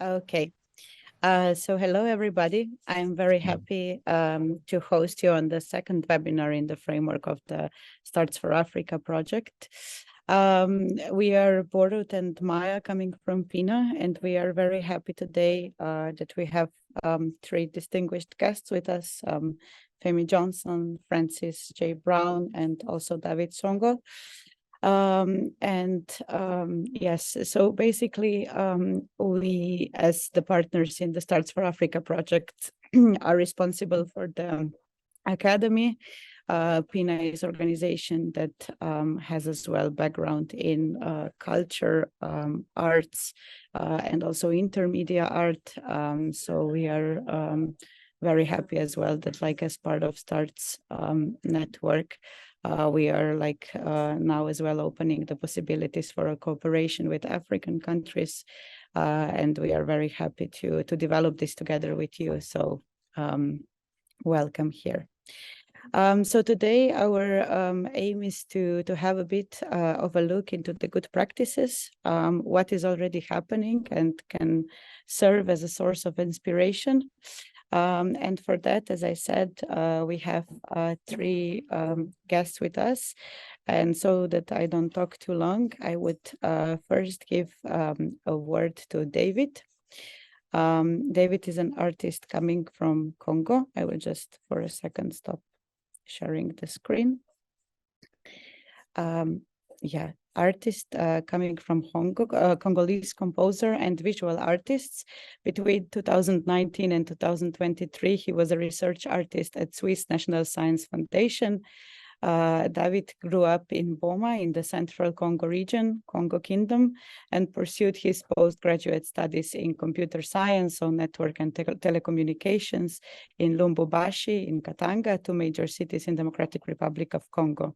Okay. So hello, everybody. I'm very happy to host you on the second webinar in the framework of the S+T+ARTS for Africa project. We are Borut and Maya coming from PINA, and we are very happy today that we have three distinguished guests with us, Femi Johnson, Francis J. Brown, and also David Songo. Yes, so basically we as the partners in the S+T+ARTS for Africa project are responsible for the academy. PINA is an organization that has as well background in culture, arts, and also intermedia art. So we are very happy as well that, like, as part of S+T+ARTS network, we are now as well opening the possibilities for a cooperation with African countries, and we are very happy to develop this together with you. So welcome here. So today our aim is to have a bit of a look into the good practices, what is already happening and can serve as a source of inspiration. And for that, as I said, we have three guests with us. And so that I don't talk too long, I would first give a word to David. David is an artist coming from Congo. I will just for a second stop sharing the screen. Yeah, artist coming from Congolese composer and visual artists. Between 2019 and 2023, he was a research artist at Swiss National Science Foundation. David grew up in Boma in the central Congo region, Congo Kingdom, and pursued his postgraduate studies in computer science on network and telecommunications in Lubumbashi, in Katanga, two major cities in Democratic Republic of Congo.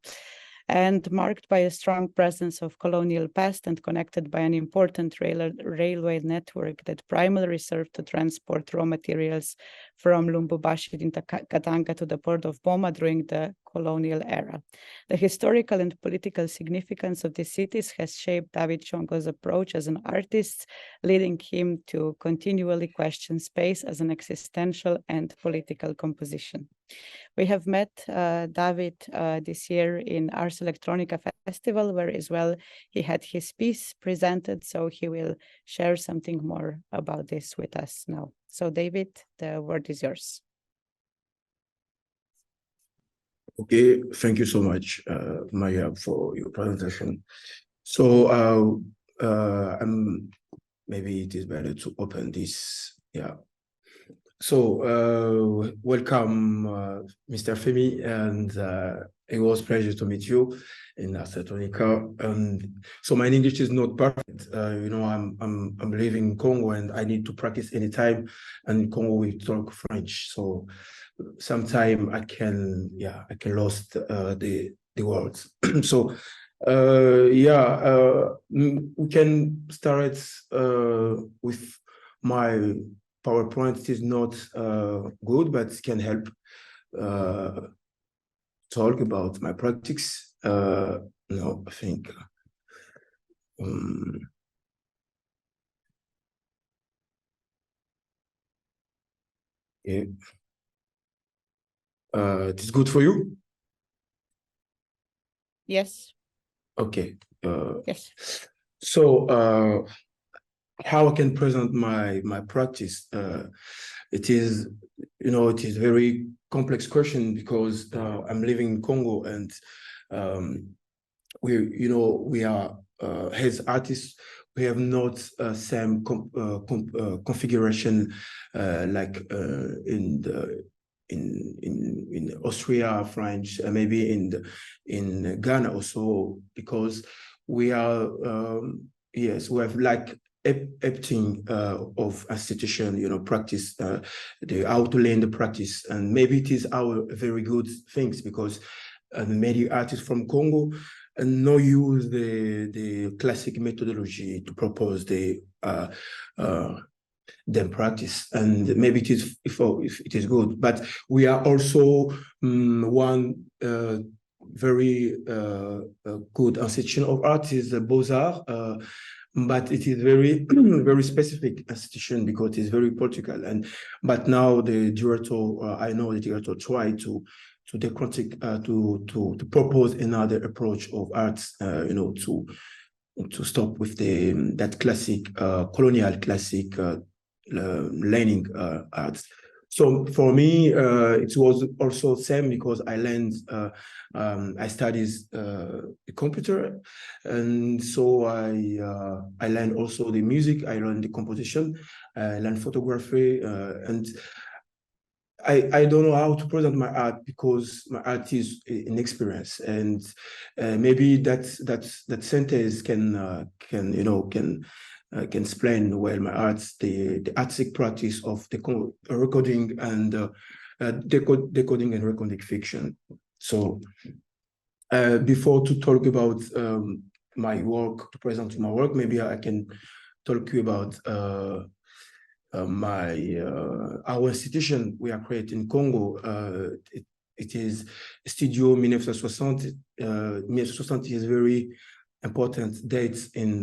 And marked by a strong presence of colonial past and connected by an important railway network that primarily served to transport raw materials from Lubumbashi into Katanga to the port of Boma during the colonial era. The historical and political significance of these cities has shaped David Songo's approach as an artist, leading him to continually question space as an existential and political composition. We have met David this year in Ars Electronica Festival, where as well he had his piece presented, so he will share something more about this with us now. So David, the word is yours. Okay, thank you so much, Maya, for your presentation. So maybe it is better to open this, yeah. So welcome, Mr. Femi, and it was a pleasure to meet you in Ars Electronica. And so my English is not perfect. You know, I'm living in Congo and I need to practice anytime. And in Congo we talk French, so sometimes I can lost the words. So we can start with my PowerPoint. It is not good, but it can help talk about my practice. No, I think yeah. It is good for you? Yes. Okay. Yes. So how I can present my practice? It is, you know, it is very complex question because I'm living in Congo and we are as artists, we have not same configuration like in Austria, French, maybe in Ghana also, because we are yes, we have like everything of institution, you know, practice, how to learn the practice, and maybe it is our very good things because many artists from Congo no use the classic methodology to propose the practice, and maybe it is if it is good, but we are also one very good institution of art is Beaux-Arts. but it is very very specific institution because it's very political. But now the director, I know the director tried to propose another approach of arts, to stop with that classic colonial classic learning arts. So for me, it was also same because I learned, I studied computer, and so I learned also the music, I learned the composition, I learned photography, and I don't know how to present my art because my art is an experience, and maybe that sentence can explain well my arts, the artistic practice of the recording and decoding and recording fiction. So before to talk about my work, to present my work, maybe I can talk to you about our institution we are creating in Congo. It is Studio 1960. 1960 is very important dates in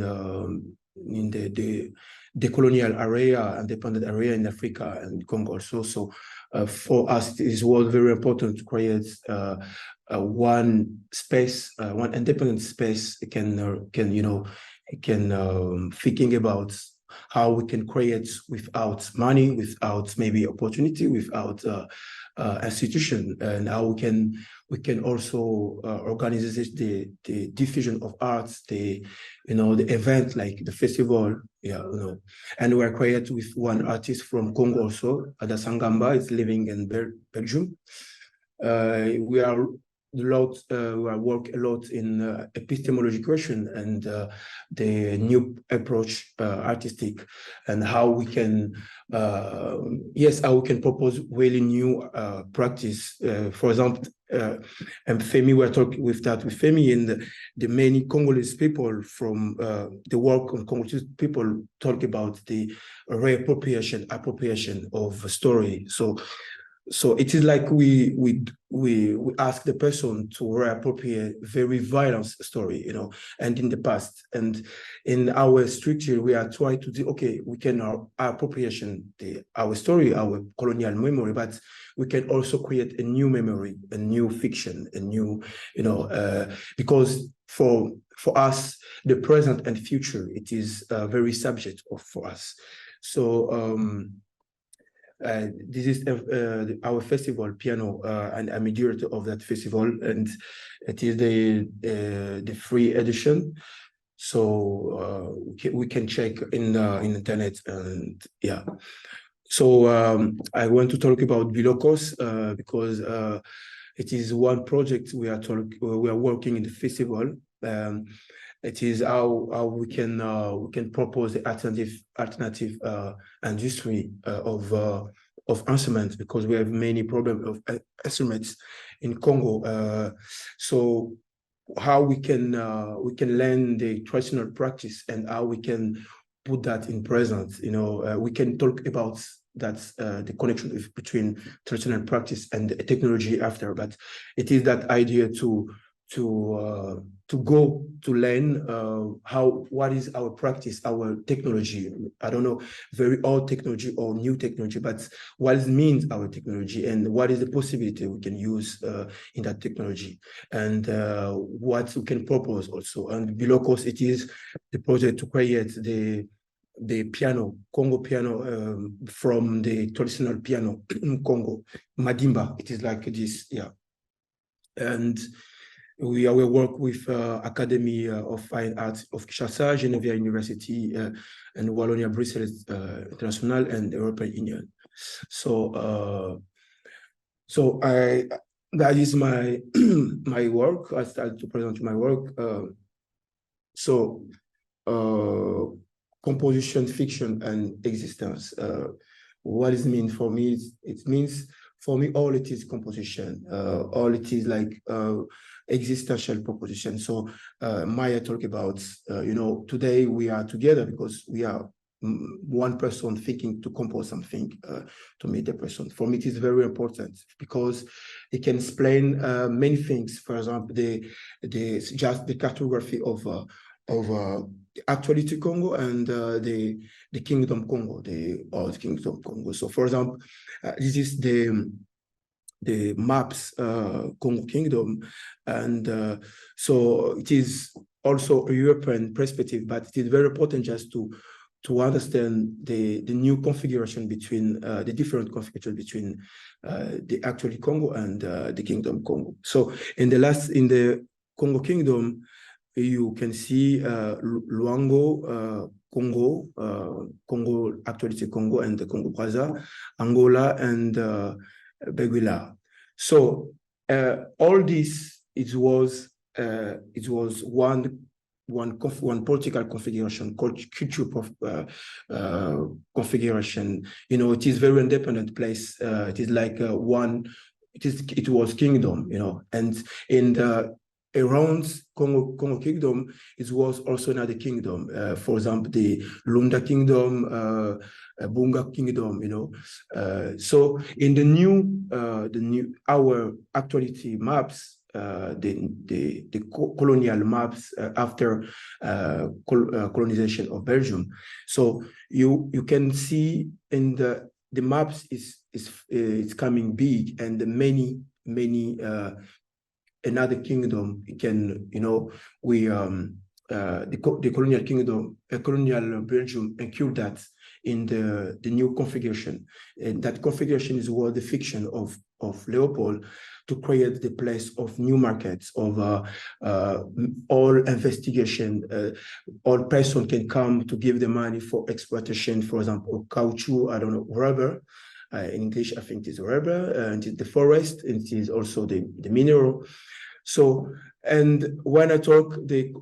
the colonial area, independent area in Africa and Congo also. So for us, it was very important to create one space, one independent space. Thinking about how we can create without money, without maybe opportunity, without institution, and how we can also organize the diffusion of arts, the event like the festival, and we're created with one artist from Congo also, Ada Sangamba, is living in Belgium. We work a lot in epistemology question and the new approach artistic, and how we can how we can propose really new practice. For example, and Femi, we're talking with Femi, and the many Congolese people from the work on Congolese people talk about the appropriation of a story. So it is like we ask the person to reappropriate very violent story, and in the past. And in our structure, we are trying to do, okay, we can appropriation our story, our colonial memory, but we can also create a new memory, a new fiction, a new, because for us, the present and future, it is very subject for us. So this is our festival, Piano, and I'm a director of that festival, and it is the free edition. So we can check in internet, and yeah. So I want to talk about Bilokos because it is one project we are working in the festival. It is how we can propose the alternative industry of instruments, because we have many problems of instruments in Congo. So how we can learn the traditional practice and how we can put that in present. We can talk about that the connection between traditional practice and the technology after, but it is that idea to go to learn what is our practice, our technology. I don't know, very old technology or new technology, but what it means our technology, and what is the possibility we can use in that technology, and what we can propose also. And Bilokos, it is the project to create the piano, Congo piano, from the traditional piano in Congo, Madimba. It is like this, yeah. And we work with Academy of Fine Arts of Kinshasa, Geneva University, and Wallonia Brussels International, and European Union. So that is my my work. I started to present my work. Composition, fiction, and existence. What does it mean for me? It means for me, all it is composition, all it is like existential proposition. So Maya talked about, today we are together because we are one person thinking to compose something to meet the person. For me, it is very important because it can explain many things. For example, just the cartography of actuality Congo and the Kingdom Congo, the old Kingdom Congo. So, for example, this is the maps Congo Kingdom, and so it is also a European perspective, but it is very important just to understand the new configuration between the different configuration between the actual Congo and the Kingdom Congo. So in the Congo Kingdom, you can see Luango, Congo, Congo, actuality Congo, and the Congo Brazza, Angola, and Beguila. So all this, it was one political configuration called culture configuration. You know, it is very independent place. It is like it was kingdom, you know, and in the around Congo Kingdom, it was also another kingdom. For example, the Lunda Kingdom, Bunga Kingdom, you know. So in the new our actuality maps, the colonial maps after colonization of Belgium. So you can see in the maps is coming big, and the many another kingdom can, you know, we the colonial kingdom, colonial Belgium include that in the new configuration, and that configuration is what the fiction of Leopold to create the place of new markets, of all investigation, all person can come to give the money for exploitation, for example, caoutchouc, I don't know, rubber. In English, I think it is rubber, and the forest, and it is also the mineral. So, and when I talk the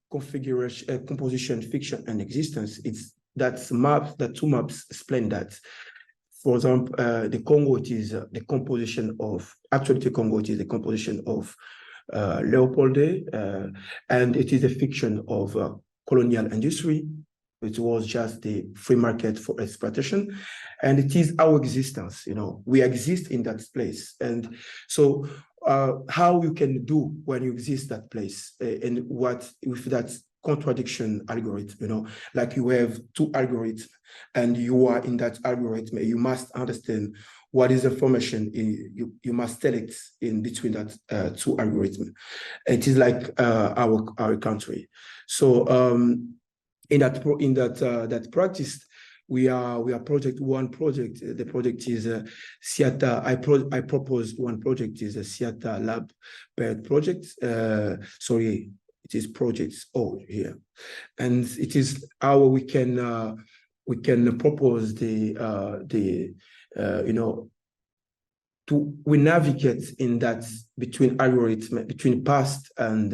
configuration, composition, fiction, and existence, it's that two maps explain that. For example, the Congo, it is the composition of, actually the Congo, it is the composition of Leopold, and it is a fiction of colonial industry. It was just the free market for exploitation, and it is our existence, you know, we exist in that place. And so how you can do when you exist that place, and what with that contradiction algorithm, you know, like you have two algorithms and you are in that algorithm, you must understand what is the information you must tell it in between that two algorithms. It is like our country. So in that practice, we are one project. The project is SIATA. I propose one project is a SIATA lab paired project. Sorry, it is projects here, and it is how we can propose the you know, we navigate in that between algorithm, between past and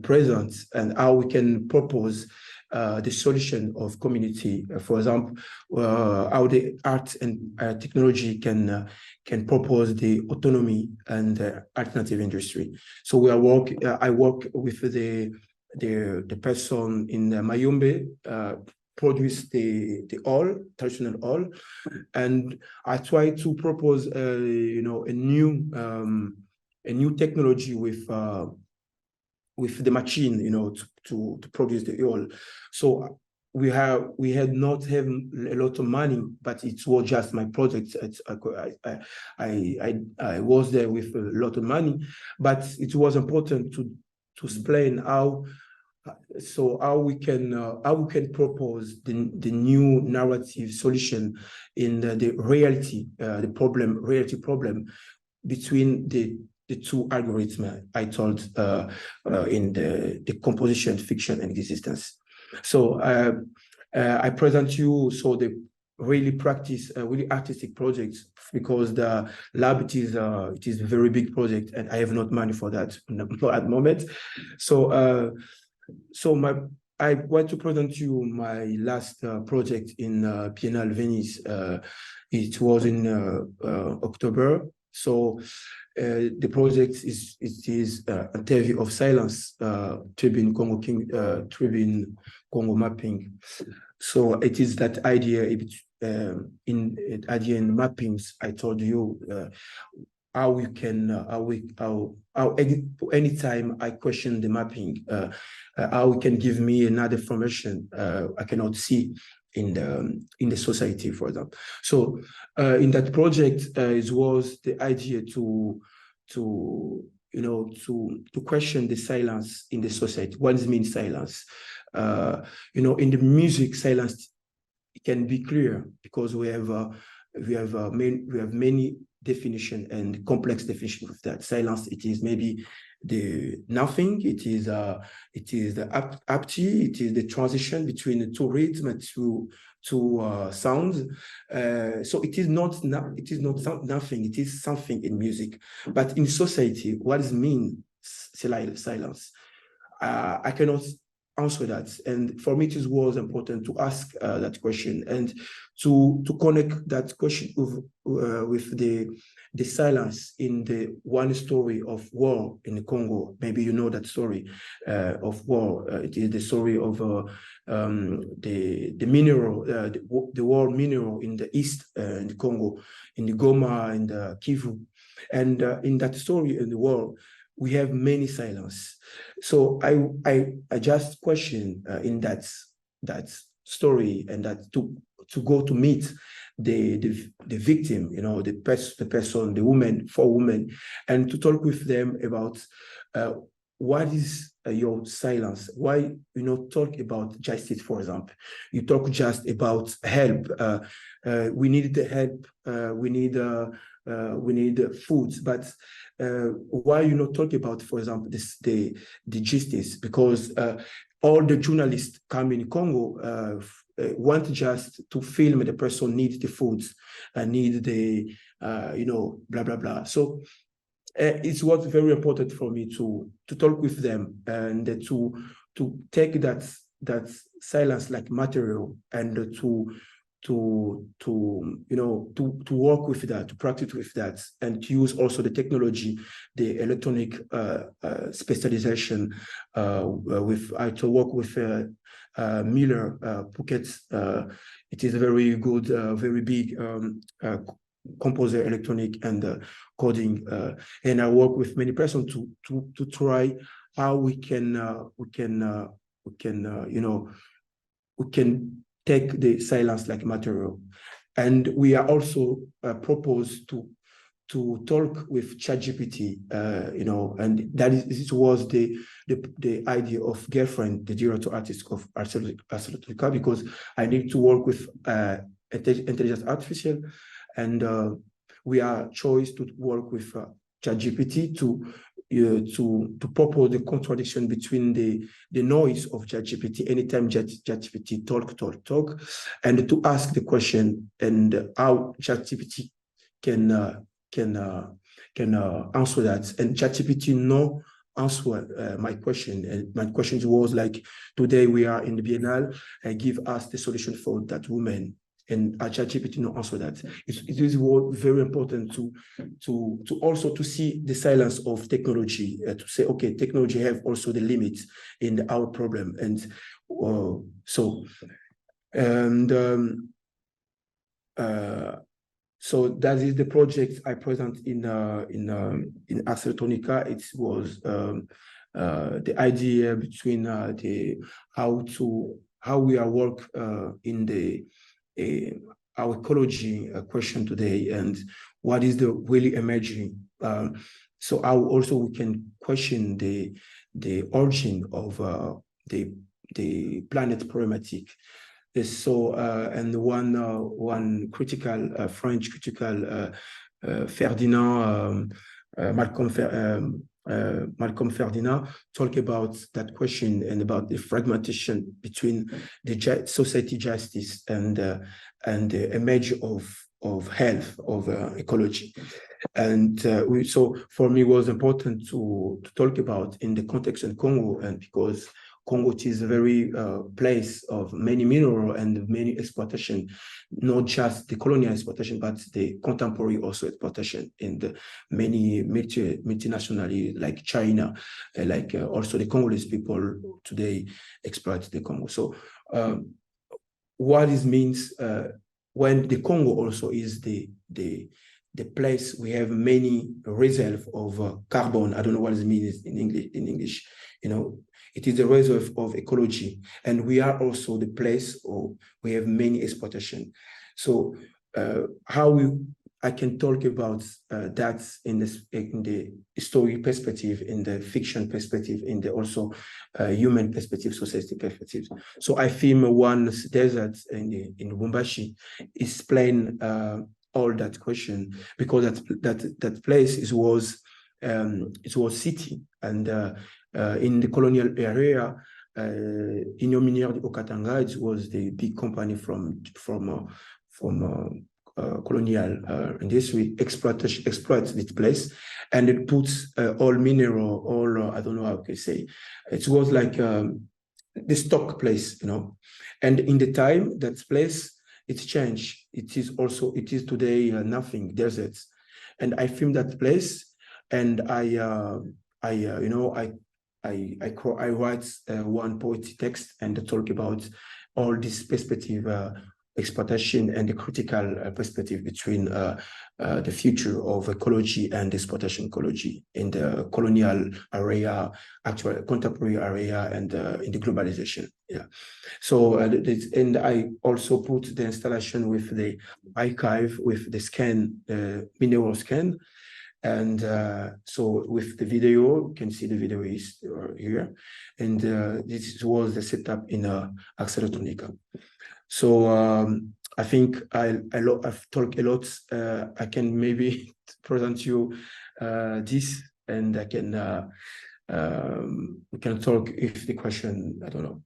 present, and how we can propose the solution of community. For example, how the art and technology can propose the autonomy and alternative industry. So we are I work with the person in Mayombe, produce the traditional oil, and I try to propose you know, a new technology with the machine, you know, to produce the oil. So we had not have a lot of money, but it was just my project. I was there with a lot of money, but it was important to explain how we can propose the new narrative solution in the reality problem between the two algorithms I told in the composition, fiction, and existence. So I present you the really artistic projects, because the lab it is a very big project, and I have not money for that at the moment. So I want to present you my last project in Biennale Venice. It was in October. So the project is Interview of Silence, Tribune Congo mapping. So it is that idea in mappings I told you. how we can how anytime I question the mapping, how it can give me another information I cannot see in the society, for example. So in that project, it was the idea to question the silence in the society. What does it mean silence? In the music, silence can be clear because we have many definition and complex definition of that. Silence, it is maybe the nothing, it is the apty, it is the transition between the two rhythms, two sounds. So it is not nothing, it is something in music. But in society, what does it mean silence? I cannot answer that. And for me, it was important to ask that question and to connect that question with the silence in the one story of war in the Congo. Maybe you know that story of war. It is the story of the mineral, the war mineral in the east, in the Congo, in the Goma, in the Kivu. And in that story in the war, we have many silence. So I just question in that story, and that to go to meet the victim, the person, the woman, for women, and to talk with them about what is your silence? Why talk about justice, for example? You talk just about help. We need the help. We need food, but why you not talk about, for example, the justice? Because all the journalists come in Congo want just to film the person needs the food, need the blah blah blah. So it's what's very important for me to talk with them and to take that silence like material and to work with that, to practice with that, and to use also the technology, the electronic specialization to work with Miller Phuket. It is a very good, very big composer, electronic and coding, and I work with many persons to try how we can take the silence like material. And we are also proposed to talk with ChatGPT, and this was the idea of Girlfriend, the director artist of S+T+ARTS4Africa, because I need to work with intelligence artificial, and we are chosen to work with ChatGPT to propose the contradiction between the noise of ChatGPT anytime ChatGPT talk, and to ask the question and how ChatGPT can answer that. And ChatGPT no answer my question. And my question was like, today we are in the Biennale, give us the solution for that woman. And ChatGPT no answer that. It is very important to also to see the silence of technology, to say, okay, technology have also the limits in our problem. And so that is the project I present in S+T+ARTS4Africa. It was the idea between how we are work in our ecology question today, and what is the really emerging. So how also we can question the origin of the planet problematic. So and one critical French critical Ferdinand Malcolm Ferdinand talk about that question and about the fragmentation between the society justice and the image of health, of ecology. And so for me it was important to talk about in the context of Congo, and because Congo is a very place of many mineral and many exploitation, not just the colonial exploitation, but the contemporary also exploitation in the many multinationally like China, like also the Congolese people today exploit the Congo. So what it means when the Congo also is the the place we have many reserve of carbon. I don't know what it means in English, you know, it is a reserve of ecology. And we are also the place or we have many exploitation. So I can talk about that in the story perspective, in the fiction perspective, in the also human perspective, society perspective. So I film one desert in Lubumbashi explain all that question, because that place was city, and in the colonial area, Union Minière de Okatanga, it was the big company from colonial industry exploit this place, and it puts all mineral, all I don't know how to say. It was like the stock place, you know. And in the time that place, it's changed. It is today nothing, deserts. And I filmed that place, and I write one poetry text and talk about all this perspective, exploitation, and the critical perspective between the future of ecology and exploitation ecology in the colonial area, actual contemporary area, and in the globalization. Yeah. So and I also put the installation with the archive, with the scan, mineral scan. And so with the video, you can see the video is here. And this was the setup in Axelotonica. So I think I've talked a lot. I can maybe present you this, and I can we can talk if the question, I don't know.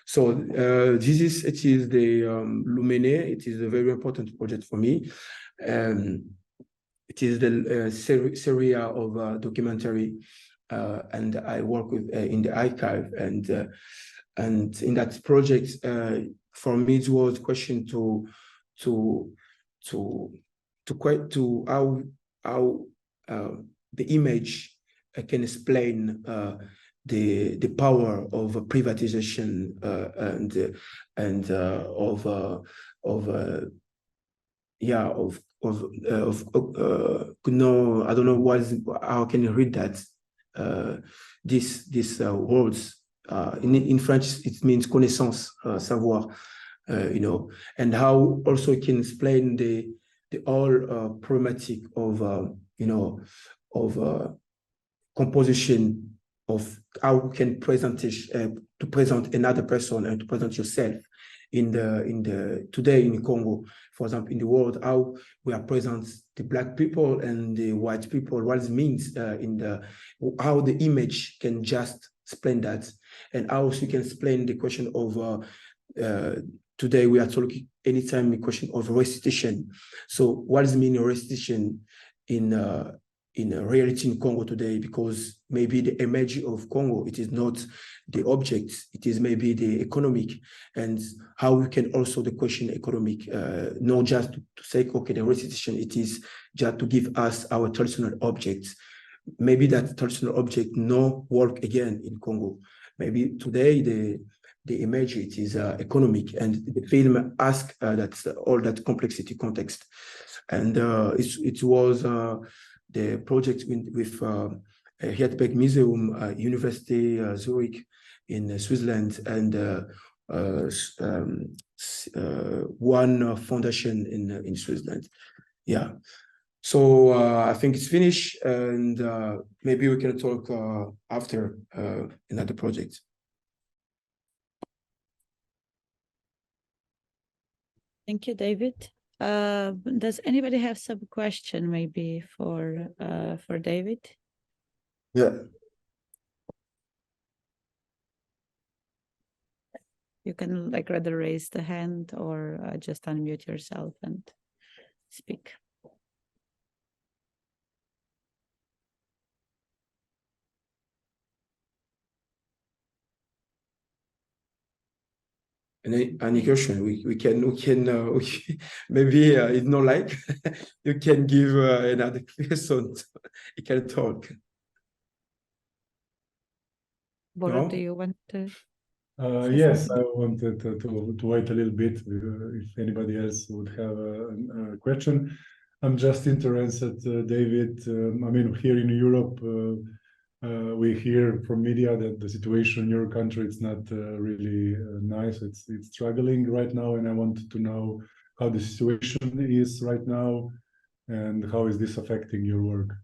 So it is the Lumene. It is a very important project for me. It is the series of documentary, and I work with in the archive, and in that project, for me it was a question to how the image can explain the power of privatization and no, I don't know how can you read that, these words, in French it means connaissance, savoir, you know, and how also it can explain the all problematic of you know, of composition, of how we can present to present another person and to present yourself in the today in Congo, for example, in the world, how we are present the Black people and the white people, what it means in the how the image can just explain that, and how you can explain the question of today we are talking anytime the question of restitution. So what does it mean restitution in reality in Congo today? Because maybe the image of Congo, it is not the object, it is maybe the economic, and how we can also the question economic, not just to say, okay, the restitution, it is just to give us our traditional objects. Maybe that traditional object no work again in Congo. Maybe today the image, it is economic, and the film asks that all that complexity context. And it was the project with Herzberg Museum, University Zurich in Switzerland, and one foundation in Switzerland. Yeah. So I think it's finished, and maybe we can talk after another project. Thank you, David. Does anybody have some question maybe for David? Yeah. You can like rather raise the hand or just unmute yourself and speak. Any question? We can maybe it's not like you can give another person. You can talk. Bora, No? do you want to? Yes, I wanted to wait a little bit if anybody else would have a question. I'm just interested, David. I mean, here in Europe, we hear from media that the situation in your country is not really nice. It's struggling right now, and I wanted to know how the situation is right now, and how is this affecting your work?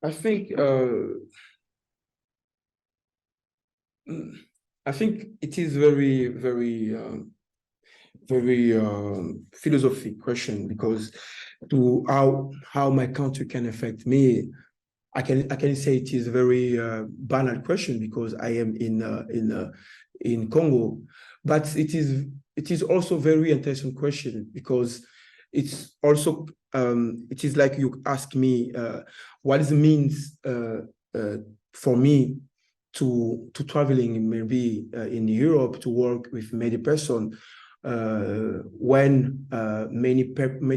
I think it is very philosophic question, because to how my country can affect me, I can say it is a very banal question, because I am in Congo, but it is also a very interesting question, because it's also it is like you ask me what it means for me to traveling maybe in Europe to work with many person when many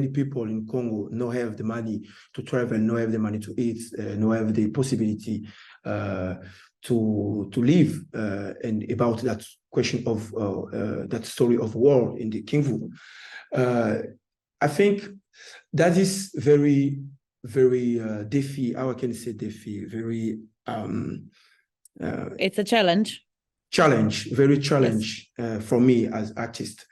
people in Congo no have the money to travel, no have the money to eat, no have the possibility to live, and about that question of that story of war in the Kivu. I think that is very defi, how I can say defi, very it's a challenge. Very challenge, yes. For me as artist.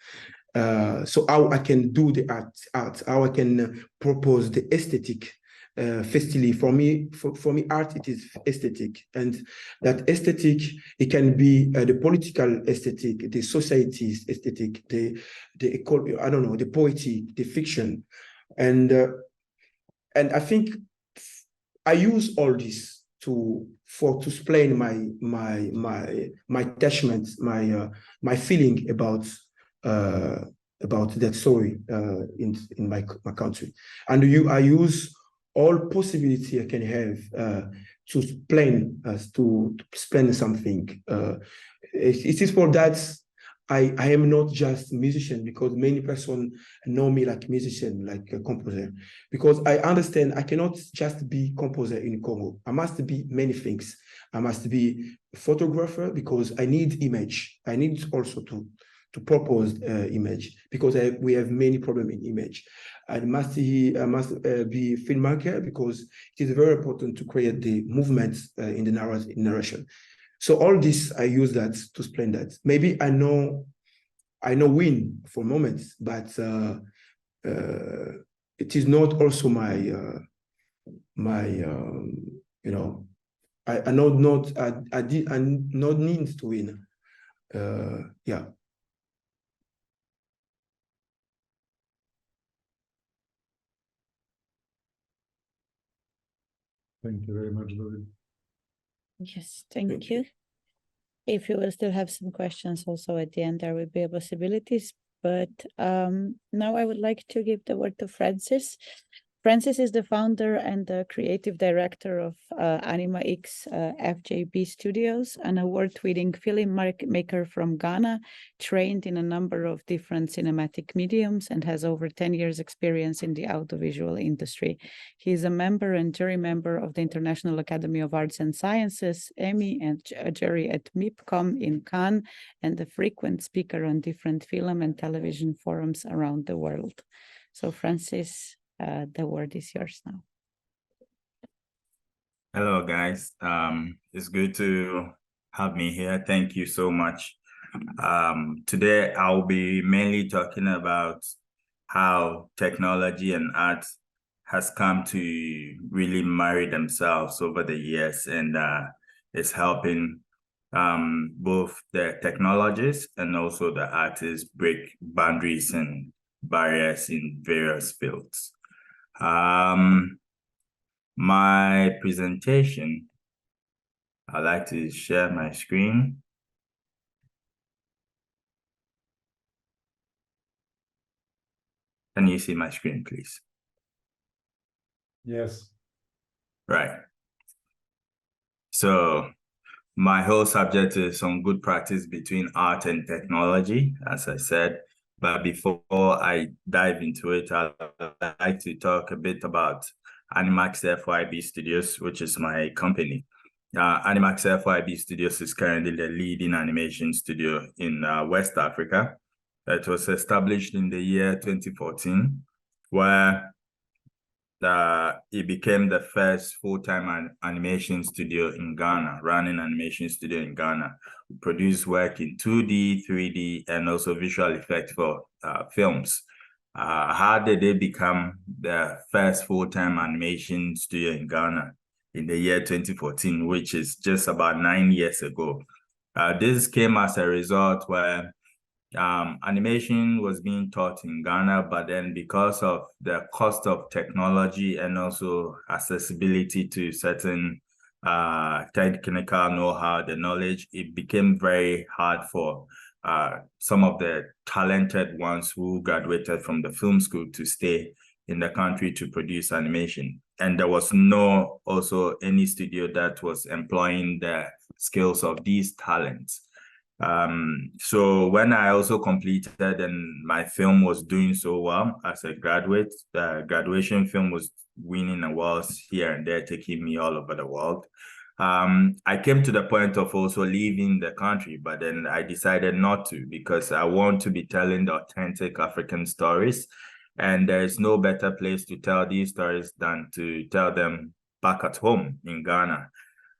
So how I can do the art, how I can propose the aesthetic fastly. For me, art, it is aesthetic, and that aesthetic, it can be the political aesthetic, the society's aesthetic, the I don't know, the poetic, the fiction, and I think I use all this to explain my attachment, my feeling about that story in my country, and I use all possibility I can have to explain something. It is for that I am not just musician, because many persons know me like musician, like a composer, because I understand I cannot just be composer in Congo. I must be many things. I must be a photographer, because I need image. I need also to propose image, because we have many problems in image. I must be filmmaker, because it is very important to create the movements in the narration. So all this, I use that to explain that. Maybe I know win for moments, but it is not also my you know, I not need to win. Yeah. Thank you very much, David. Yes, thank you. If you will still have some questions also at the end, there will be possibilities. But now I would like to give the word to Francis. Francis is the founder and the creative director of Anima X FJB Studios, an award-winning filmmaker from Ghana, trained in a number of different cinematic mediums and has over 10 years experience in the audiovisual industry. He is a member and jury member of the International Academy of Arts and Sciences, Emmy, and a jury at MIPCOM in Cannes, and a frequent speaker on different film and television forums around the world. So Francis, the word is yours now. Hello, guys. It's good to have me here. Thank you so much. Today, I'll be mainly talking about how technology and art has come to really marry themselves over the years, and it's helping both the technologists and also the artists break boundaries and barriers in various fields. My presentation, I'd like to share my screen. Can you see my screen, please? Yes. Right. So my whole subject is on good practice between art and technology, as I said. But before I dive into it, I'd like to talk a bit about Animax FYB Studios, which is my company. Animax FYB Studios is currently the leading animation studio in West Africa. It was established in the year 2014, where it became the first full-time animation studio in Ghana, running animation studio in Ghana. We produce work in 2D, 3D, and also visual effects for films. How did they become the first full-time animation studio in Ghana in the year 2014, which is just about 9 years ago? This came as a result where animation was being taught in Ghana, but then because of the cost of technology and also accessibility to certain technical know-how, the knowledge, it became very hard for some of the talented ones who graduated from the film school to stay in the country to produce animation. And there was no also any studio that was employing the skills of these talents. So when I also completed and my film was doing so well as a graduate, the graduation film was winning awards here and there, taking me all over the world. I came to the point of also leaving the country, but then I decided not to because I want to be telling the authentic African stories. And there is no better place to tell these stories than to tell them back at home in Ghana.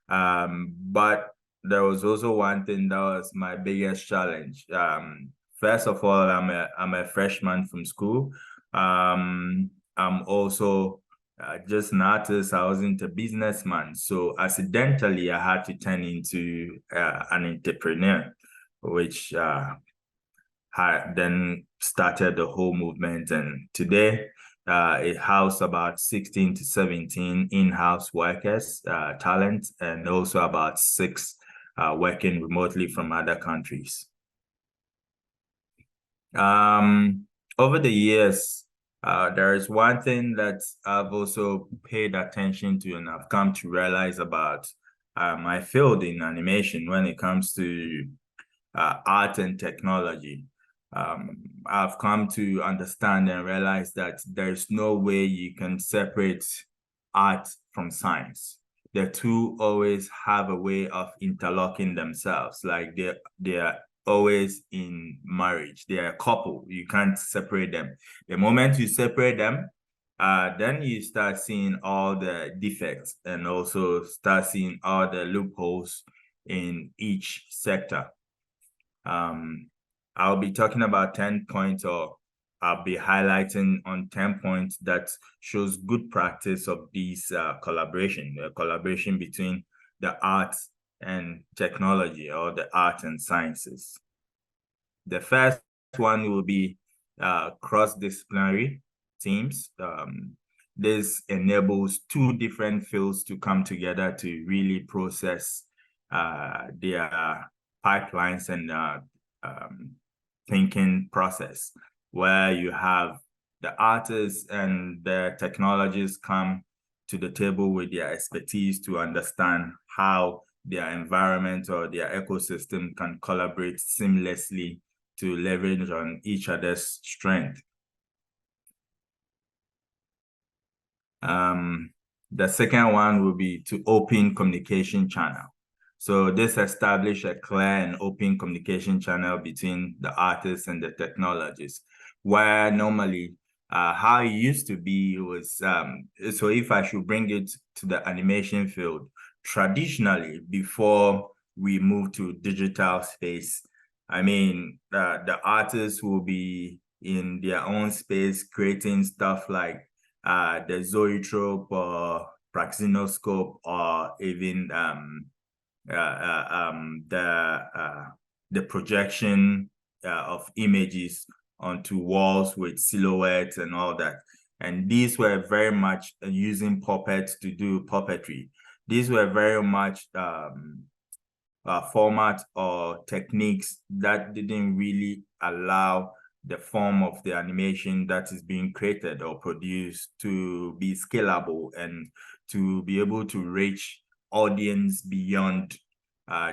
But there was also one thing that was my biggest challenge. First of all, I'm a freshman from school. I'm also just an artist. I wasn't a businessman. So accidentally, I had to turn into an entrepreneur, which then started the whole movement. And today, it houses about 16 to 17 in-house workers, talent, and also about 6 working remotely from other countries. Over the years, there is one thing that I've also paid attention to and I've come to realize about my field in animation when it comes to art and technology. I've come to understand and realize that there's no way you can separate art from science. The two always have a way of interlocking themselves, like they're always in marriage. They're a couple. You can't separate them. The moment you separate them, then you start seeing all the defects and also start seeing all the loopholes in each sector. I'll be talking about 10 points, or I'll be highlighting on 10 points that shows good practice of these collaboration between the arts and technology, or the art and sciences. The first one will be cross-disciplinary teams. This enables 2 different fields to come together to really process their pipelines and thinking process, where you have the artists and the technologists come to the table with their expertise to understand how their environment or their ecosystem can collaborate seamlessly to leverage on each other's strength. The second one will be to open communication channel. So this established a clear and open communication channel between the artists and the technologists, where normally how it used to be was, so if I should bring it to the animation field, traditionally, before we move to digital space, I mean, the artists will be in their own space creating stuff like the zoetrope or praxinoscope, or even the projection of images onto walls with silhouettes and all that. And these were very much using puppets to do puppetry. These were very much format or techniques that didn't really allow the form of the animation that is being created or produced to be scalable and to be able to reach audience beyond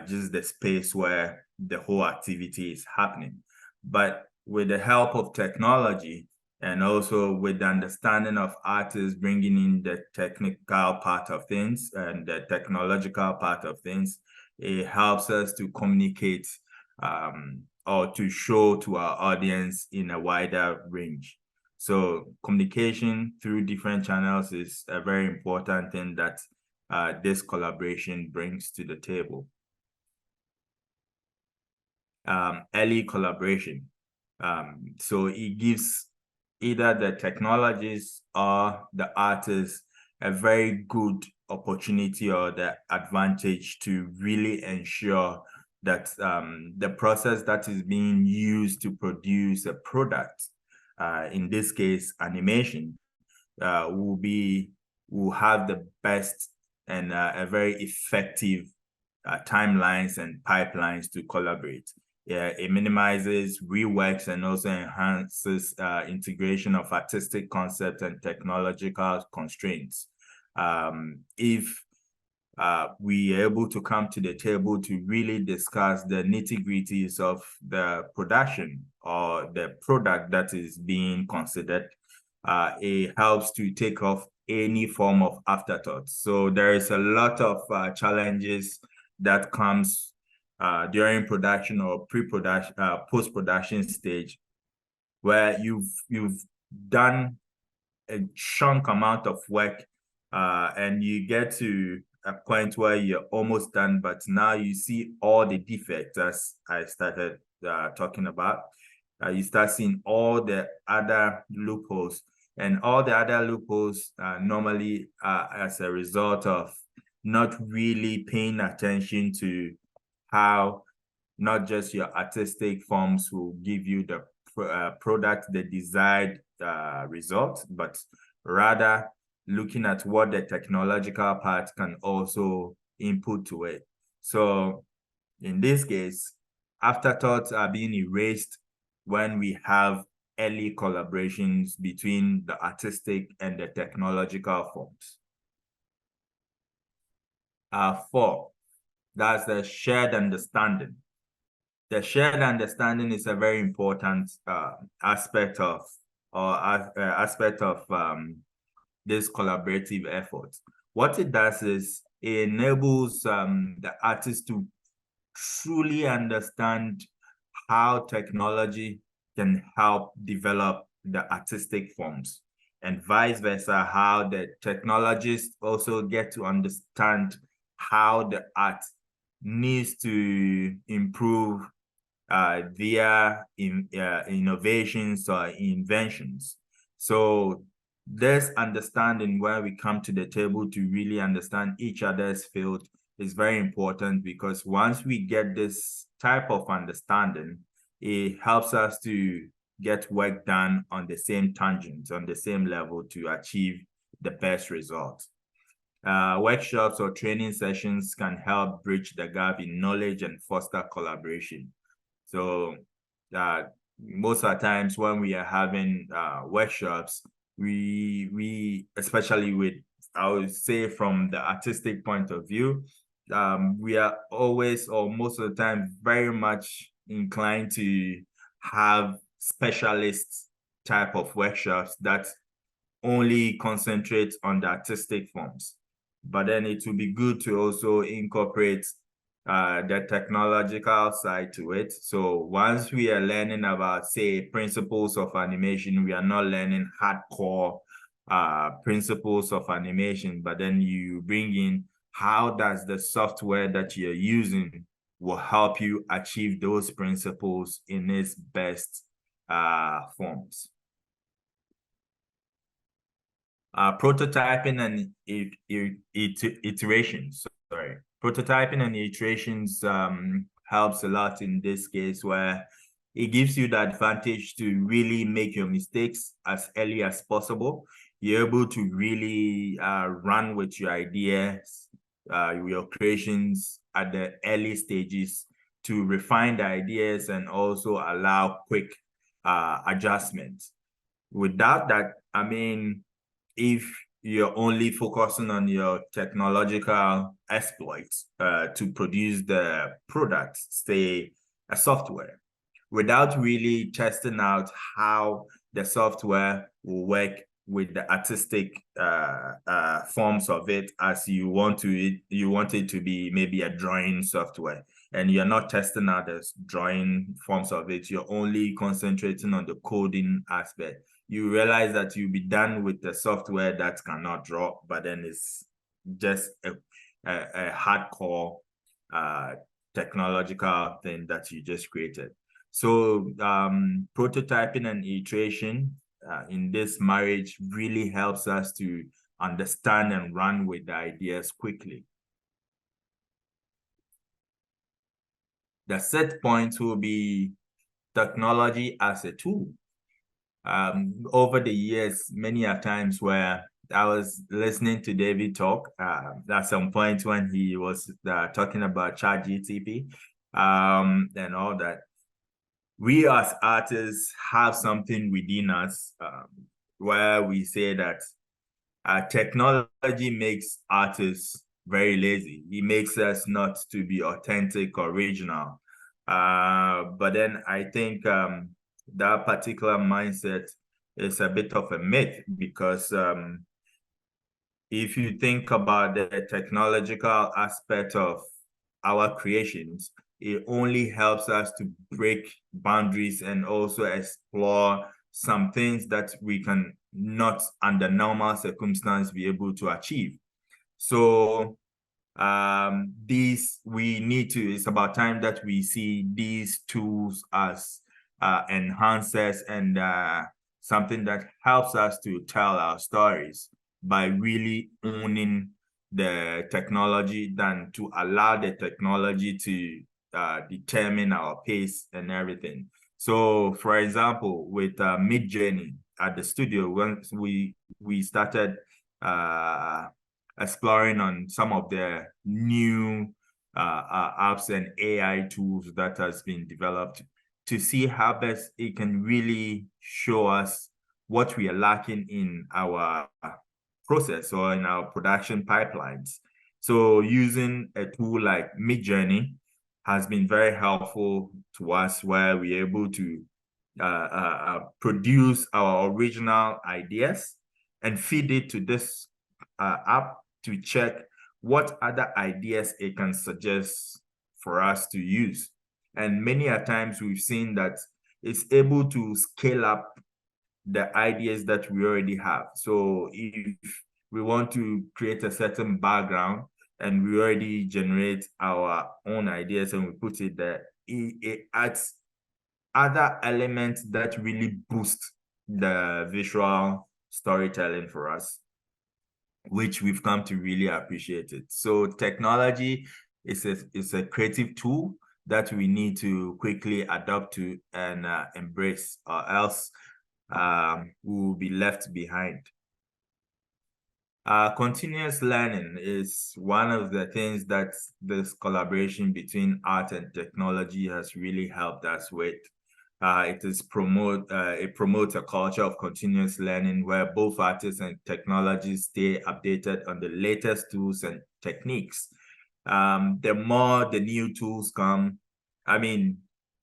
just the space where the whole activity is happening. But with the help of technology and also with the understanding of artists bringing in the technical part of things and the technological part of things, it helps us to communicate or to show to our audience in a wider range. So communication through different channels is a very important thing that this collaboration brings to the table. Early collaboration. So it gives either the technologists or the artists a very good opportunity or the advantage to really ensure that the process that is being used to produce a product, in this case, animation, will have the best and a very effective timelines and pipelines to collaborate. Yeah, it minimizes reworks and also enhances integration of artistic concepts and technological constraints. If we are able to come to the table to really discuss the nitty-gritties of the production or the product that is being considered, it helps to take off any form of afterthoughts. So there is a lot of challenges that comes during production or pre-production, post-production stage, where you've done a chunk amount of work and you get to a point where you're almost done, but now you see all the defects, as I started talking about. You start seeing all the other loopholes, and all the other loopholes normally as a result of not really paying attention to how not just your artistic forms will give you the product, the desired result, but rather looking at what the technological part can also input to it. So in this case, afterthoughts are being erased when we have early collaborations between the artistic and the technological forms. 4, that's the shared understanding. The shared understanding is a very important aspect of this collaborative effort. What it does is it enables the artist to truly understand how technology can help develop the artistic forms, and vice versa, how the technologists also get to understand how the art needs to improve their innovations or inventions. So this understanding, where we come to the table to really understand each other's field, is very important, because once we get this type of understanding, it helps us to get work done on the same tangent, on the same level, to achieve the best results. Workshops or training sessions can help bridge the gap in knowledge and foster collaboration. So most of the times when we are having workshops, we especially with, I would say, from the artistic point of view, we are always, or most of the time, very much inclined to have specialist type of workshops that only concentrate on the artistic forms. But then it would be good to also incorporate the technological side to it. So once we are learning about, say, principles of animation, we are not learning hardcore principles of animation, but then you bring in how does the software that you're using will help you achieve those principles in its best forms. Prototyping and iterations. Sorry, prototyping and iterations helps a lot in this case, where it gives you the advantage to really make your mistakes as early as possible. You're able to really run with your ideas, your creations at the early stages, to refine the ideas and also allow quick adjustments. Without that, I mean, if you're only focusing on your technological exploits to produce the product, say a software, without really testing out how the software will work with the artistic forms of it, as you want it to be maybe a drawing software, and you're not testing out the drawing forms of it, you're only concentrating on the coding aspect, you realize that you'll be done with the software that cannot draw, but then it's just a hardcore technological thing that you just created. So prototyping and iteration in this marriage really helps us to understand and run with the ideas quickly. The set point will be technology as a tool. Over the years, many a times where I was listening to David talk at some point when he was talking about ChatGPT and all that, we as artists have something within us where we say that technology makes artists very lazy. It makes us not to be authentic, original. But then I think that particular mindset is a bit of a myth, because if you think about the technological aspect of our creations, it only helps us to break boundaries and also explore some things that we can not under normal circumstances be able to achieve. So it's about time that we see these tools as enhancers and something that helps us to tell our stories by really owning the technology, than to allow the technology to determine our pace and everything. So for example, with Midjourney at the studio, once we started exploring on some of the new apps and AI tools that has been developed, to see how best it can really show us what we are lacking in our process or in our production pipelines. So using a tool like Midjourney has been very helpful to us, where we're able to produce our original ideas and feed it to this app to check what other ideas it can suggest for us to use. And many a times we've seen that it's able to scale up the ideas that we already have. So if we want to create a certain background and we already generate our own ideas and we put it there, it adds other elements that really boost the visual storytelling for us, which we've come to really appreciate it. So technology is a creative tool that we need to quickly adapt to and embrace, or else we will be left behind. Continuous learning is one of the things that this collaboration between art and technology has really helped us with. It promotes a culture of continuous learning where both artists and technologists stay updated on the latest tools and techniques. The more the new tools come, I mean,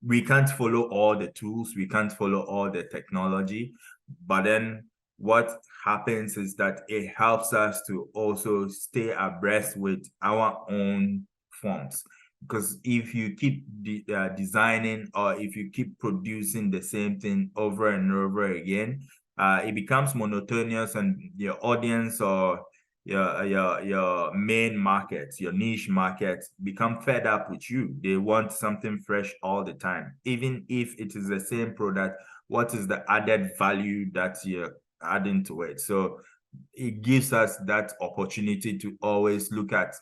we can't follow all the tools, we can't follow all the technology, but then what happens is that it helps us to also stay abreast with our own forms. Because if you keep designing, or if you keep producing the same thing over and over again, it becomes monotonous, and your audience or your main markets, your niche markets, become fed up with you. They want something fresh all the time. Even if it is the same product, what is the added value that you're adding to it? So it gives us that opportunity to always look at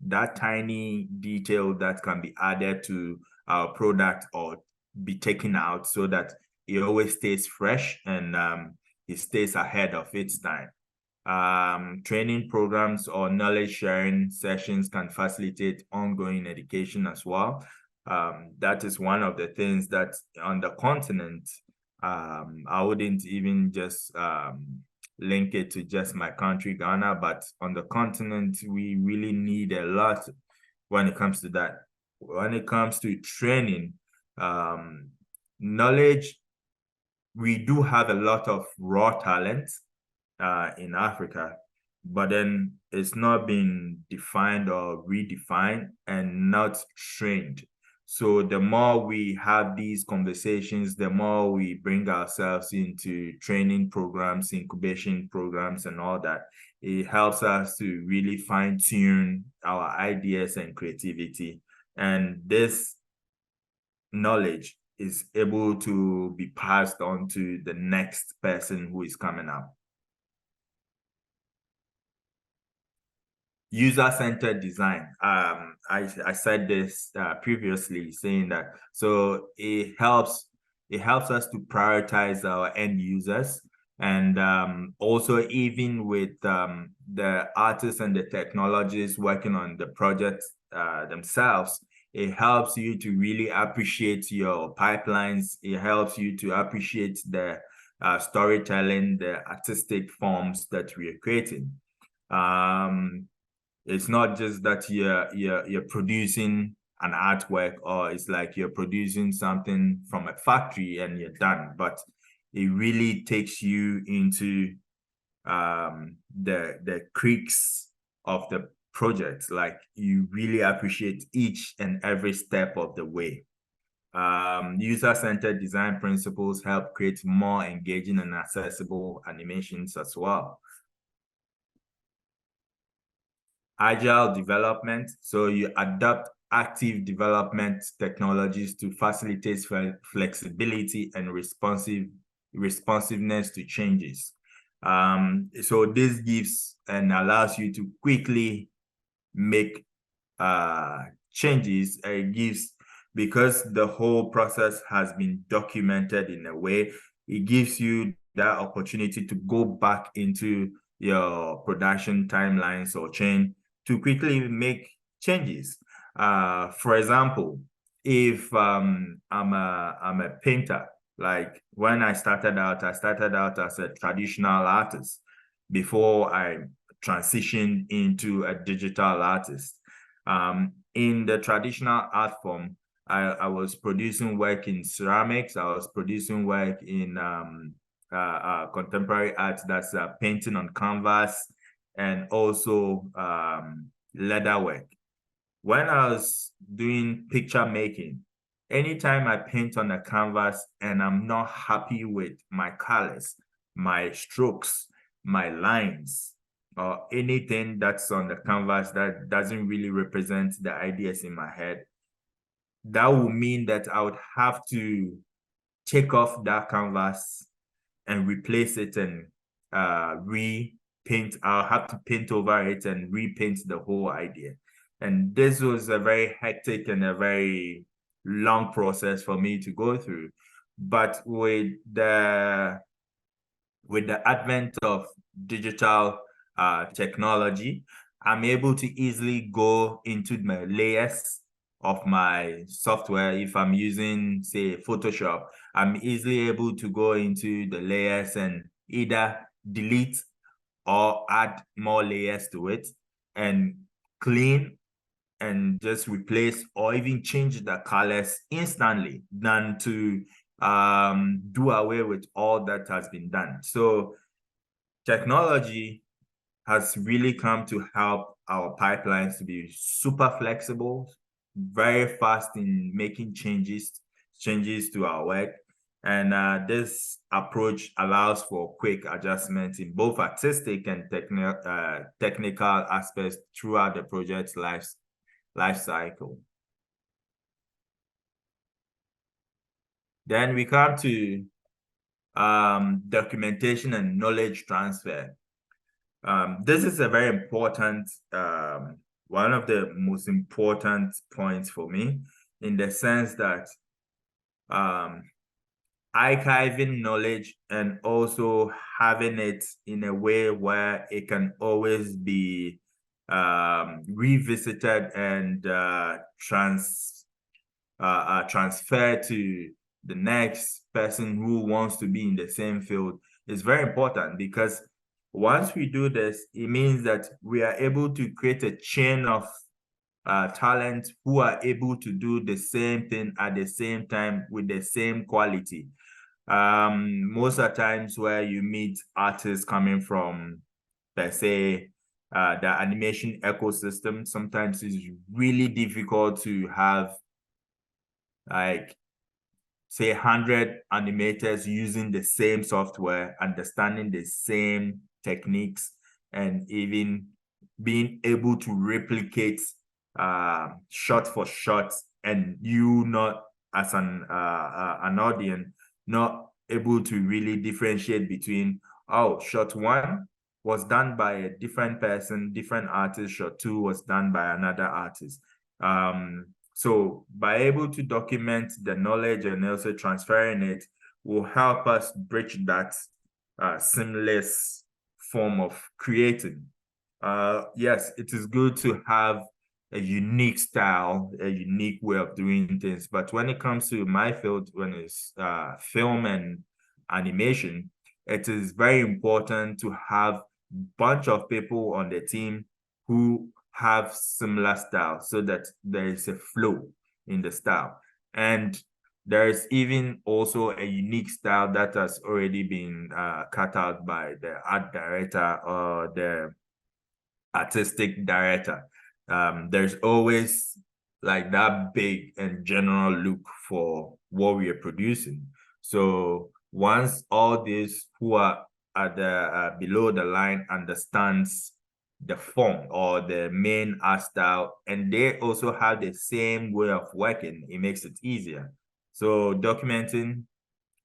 that tiny detail that can be added to our product or be taken out, so that it always stays fresh and it stays ahead of its time. Training programs or knowledge sharing sessions can facilitate ongoing education as well. That is one of the things that on the continent, I wouldn't even just link it to just my country, Ghana, but on the continent, we really need a lot when it comes to that. When it comes to training, knowledge, we do have a lot of raw talent in Africa, but then it's not been defined or redefined and not trained. So the more we have these conversations, the more we bring ourselves into training programs, incubation programs, and all that, it helps us to really fine-tune our ideas and creativity. And this knowledge is able to be passed on to the next person who is coming up. User-centered design. I said this previously, saying that so it helps us to prioritize our end users, and also even with the artists and the technologists working on the projects themselves, it helps you to really appreciate your pipelines. It helps you to appreciate the storytelling, the artistic forms that we are creating. It's not just that you're producing an artwork, or it's like you're producing something from a factory and you're done, but it really takes you into the creaks of the project. Like, you really appreciate each and every step of the way. User-centered design principles help create more engaging and accessible animations as well. Agile development. So you adopt active development technologies to facilitate flexibility and responsiveness to changes. So this gives and allows you to quickly make changes. It gives, because the whole process has been documented in a way, it gives you that opportunity to go back into your production timelines or chain to quickly make changes. For example, if I'm a painter, like when I started out as a traditional artist before I transitioned into a digital artist. In the traditional art form, I was producing work in ceramics. I was producing work in contemporary art, that's painting on canvas, and also leather work. When I was doing picture making, anytime I paint on a canvas and I'm not happy with my colors, my strokes, my lines, or anything that's on the canvas that doesn't really represent the ideas in my head, that would mean that I would have to take off that canvas and replace it and repaint. I'll have to paint over it and repaint the whole idea. And this was a very hectic and a very long process for me to go through. But with the advent of digital technology, I'm able to easily go into my layers of my software. If I'm using, say, Photoshop, I'm easily able to go into the layers and either delete or add more layers to it and clean and just replace or even change the colors instantly than to do away with all that has been done. So technology has really come to help our pipelines to be super flexible, very fast in making changes to our work. And this approach allows for quick adjustments in both artistic and technical aspects throughout the project's life cycle. Then we come to documentation and knowledge transfer. This is a very important, one of the most important points for me, in the sense that archiving knowledge and also having it in a way where it can always be revisited and transferred to the next person who wants to be in the same field is very important, because once we do this, it means that we are able to create a chain of talent who are able to do the same thing at the same time with the same quality. Most of the times where you meet artists coming from, let's say, the animation ecosystem. Sometimes it's really difficult to have, like, say 100 animators using the same software, understanding the same techniques, and even being able to replicate shot for shot, and you not as an audience not able to really differentiate between, oh, shot one was done by a different person, different artist, shot two was done by another artist. So by able to document the knowledge and also transferring it will help us bridge that seamless form of creating. Yes, it is good to have a unique style, a unique way of doing things. But when it comes to my field, when it's film and animation, it is very important to have a bunch of people on the team who have similar style, so that there is a flow in the style. And there's even also a unique style that has already been cut out by the art director or the artistic director. There's always like that big and general look for what we are producing. So once all these who are at the below the line understands the form or the main art style, and they also have the same way of working, it makes it easier. So documenting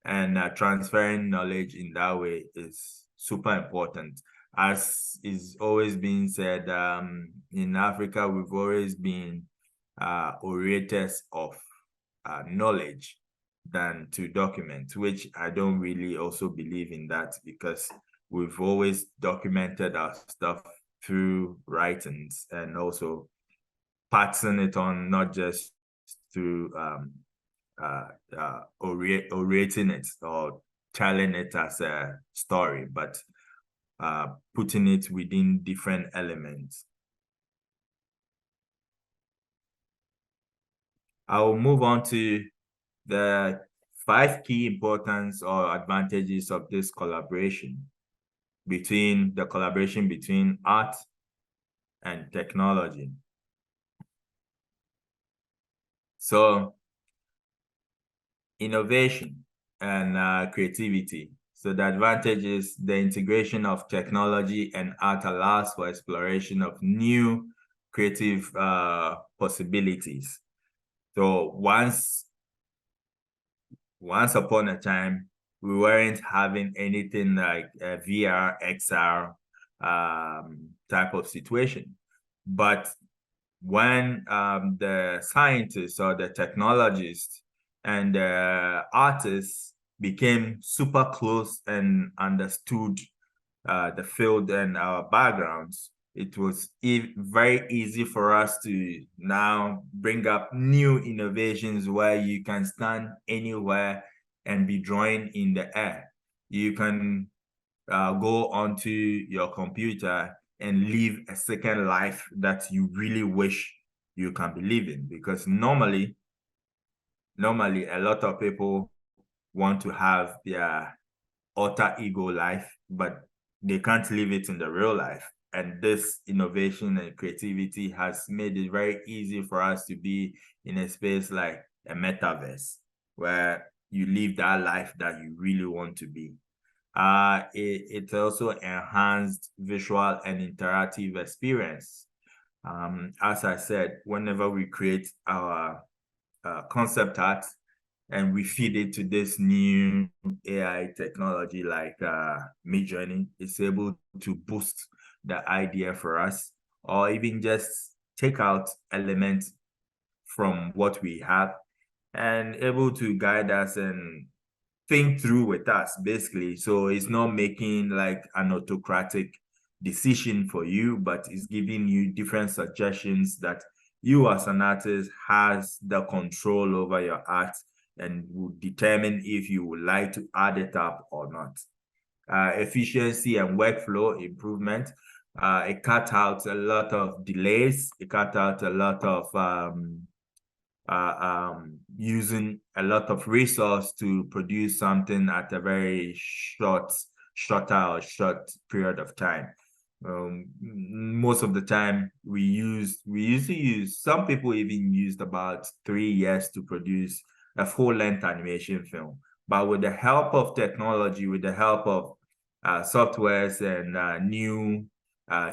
and transferring knowledge in that way is super important. As is always been said, in Africa, we've always been orators of knowledge than to document, which I don't really also believe in that, because we've always documented our stuff through writings and also passing it on, not just through orating it or telling it as a story, but putting it within different elements. I will move on to the 5 key importance or advantages of this collaboration between art and technology. So innovation and creativity. So the advantage is the integration of technology and art allows for exploration of new creative possibilities. So once upon a time, we weren't having anything like a VR, XR type of situation. But when the scientists or the technologists and the artists became super close and understood the field and our backgrounds, it was very easy for us to now bring up new innovations where you can stand anywhere and be drawing in the air. You can go onto your computer and live a second life that you really wish you can be living. Because normally a lot of people want to have their alter ego life, but they can't live it in the real life. And this innovation and creativity has made it very easy for us to be in a space like a metaverse, where you live that life that you really want to be. It also enhanced visual and interactive experience. As I said, whenever we create our concept art and we feed it to this new AI technology like Midjourney, it's able to boost the idea for us, or even just take out elements from what we have and able to guide us and think through with us, basically. So it's not making like an autocratic decision for you, but it's giving you different suggestions that you as an artist has the control over your art and will determine if you would like to add it up or not. Efficiency and workflow improvement. It cut out a lot of delays. It cut out a lot of using a lot of resource to produce something at a very short period of time. Most of the time we usually use, some people even used about 3 years to produce a full-length animation film. But with the help of technology, with the help of softwares and new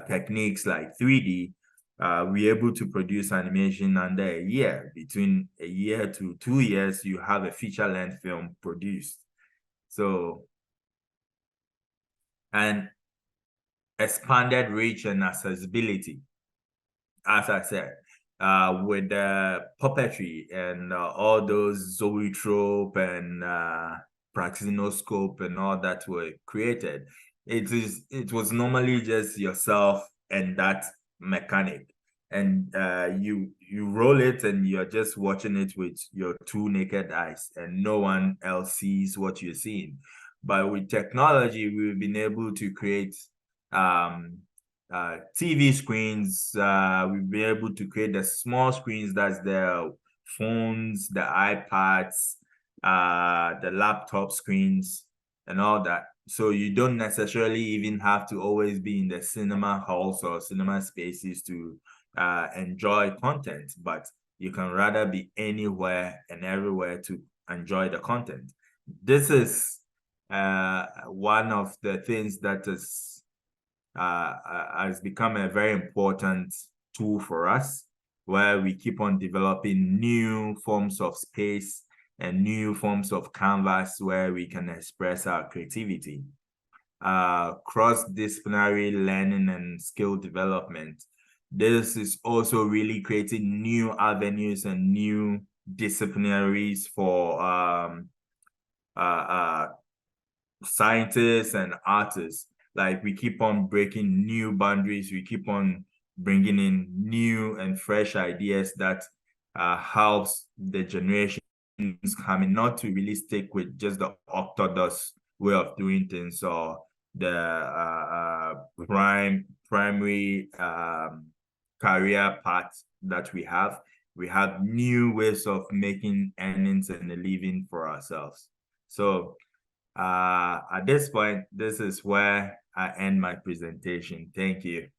techniques like 3D, we're able to produce animation under a year. Between a year to 2 years, you have a feature-length film produced. So, and expanded reach and accessibility, as I said, with the puppetry and all those zoetrope and praxinoscope and all that were created. It was normally just yourself and that mechanic, and you roll it and you're just watching it with your 2 naked eyes, and no one else sees what you're seeing. But with technology, we've been able to create TV screens. We've been able to create the small screens, that's the phones, the iPads, the laptop screens, and all that. So you don't necessarily even have to always be in the cinema halls or cinema spaces to enjoy content, but you can rather be anywhere and everywhere to enjoy the content. This is one of the things that has become a very important tool for us, where we keep on developing new forms of space and new forms of canvas where we can express our creativity. Cross-disciplinary learning and skill development. This is also really creating new avenues and new disciplinaries for scientists and artists. Like, we keep on breaking new boundaries. We keep on bringing in new and fresh ideas that helps the generations coming not to really stick with just the orthodox way of doing things or the primary career path that we have. We have new ways of making earnings and a living for ourselves. So at this point, this is where I end my presentation. Thank you.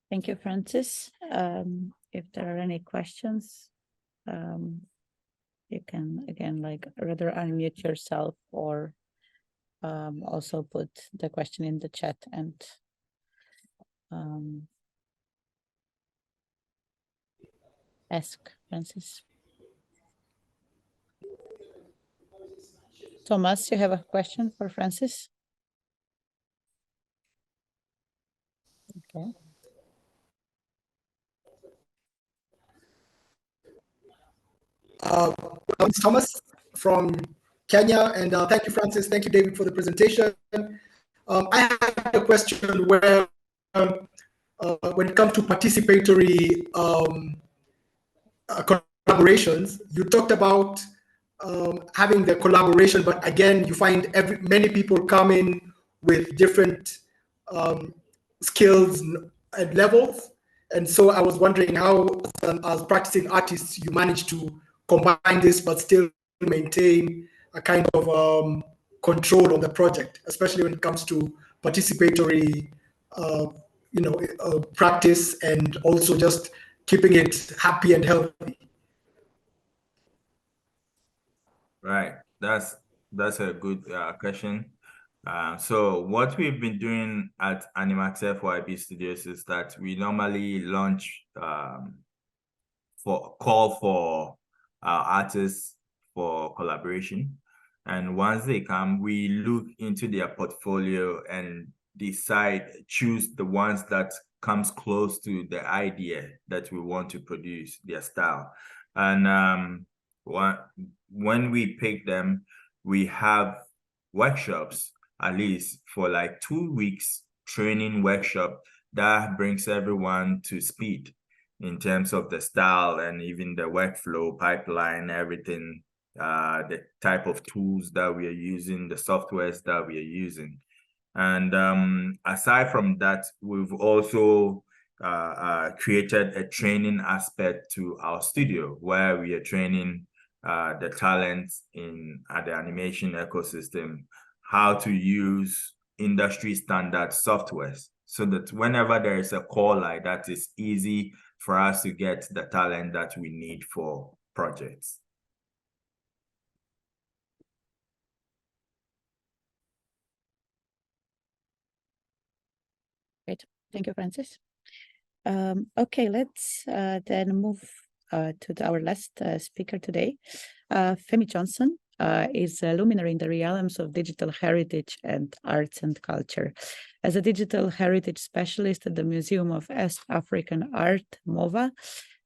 Thank you, Francis. If there are any questions, you can, again, like, rather unmute yourself or also put the question in the chat and ask Francis. Thomas, you have a question for Francis? Okay. It's Thomas from Kenya, and thank you, Francis. Thank you, David, for the presentation. I have a question where, when it comes to participatory collaborations, you talked about having the collaboration, but again, you find many people come in with different skills and levels. And so I was wondering how, as practicing artists, you manage to combine this, but still maintain a kind of control on the project, especially when it comes to participatory, practice, and also just keeping it happy and healthy. Right, that's a good question. So what we've been doing at Animax FYB Studios is that we normally launch call for artists for collaboration, and once they come, we look into their portfolio and choose the ones that comes close to the idea that we want to produce, their style. And when we pick them, we have workshops, at least for like 2 weeks, training workshop that brings everyone to speed in terms of the style and even the workflow pipeline, everything, the type of tools that we are using, the softwares that we are using. And aside from that, we've also created a training aspect to our studio, where we are training the talents in the animation ecosystem, how to use industry standard softwares, so that whenever there is a call like that, it's easy for us to get the talent that we need for projects. Great. Thank you, Francis. Okay, let's then move to our last speaker today. Femi Johnson is a luminary in the realms of digital heritage and arts and culture. As a digital heritage specialist at the Museum of African Art, MOVA,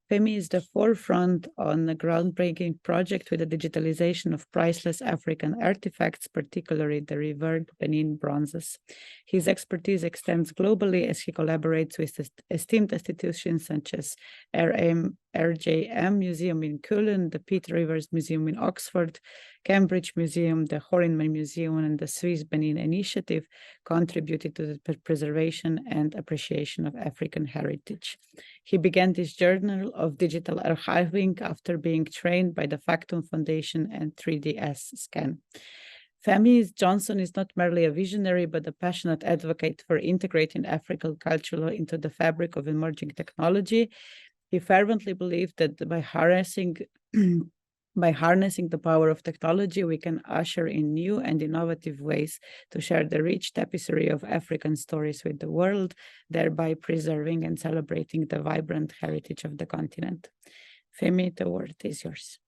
Femi is the forefront on a groundbreaking project with the digitalization of priceless African artifacts, particularly the revered Benin bronzes. His expertise extends globally as he collaborates with esteemed institutions such as RJM Museum in Cologne, the Pitt Rivers Museum in Oxford, Cambridge Museum, the Horinman Museum, and the Swiss Benin Initiative contributed to the preservation and appreciation of African heritage. He began this journey of digital archiving after being trained by the Factum Foundation and 3DS Scan. Femi Johnson is not merely a visionary, but a passionate advocate for integrating African culture into the fabric of emerging technology. He fervently believed that by harnessing the power of technology, we can usher in new and innovative ways to share the rich tapestry of African stories with the world, thereby preserving and celebrating the vibrant heritage of the continent. Femi, the word is yours.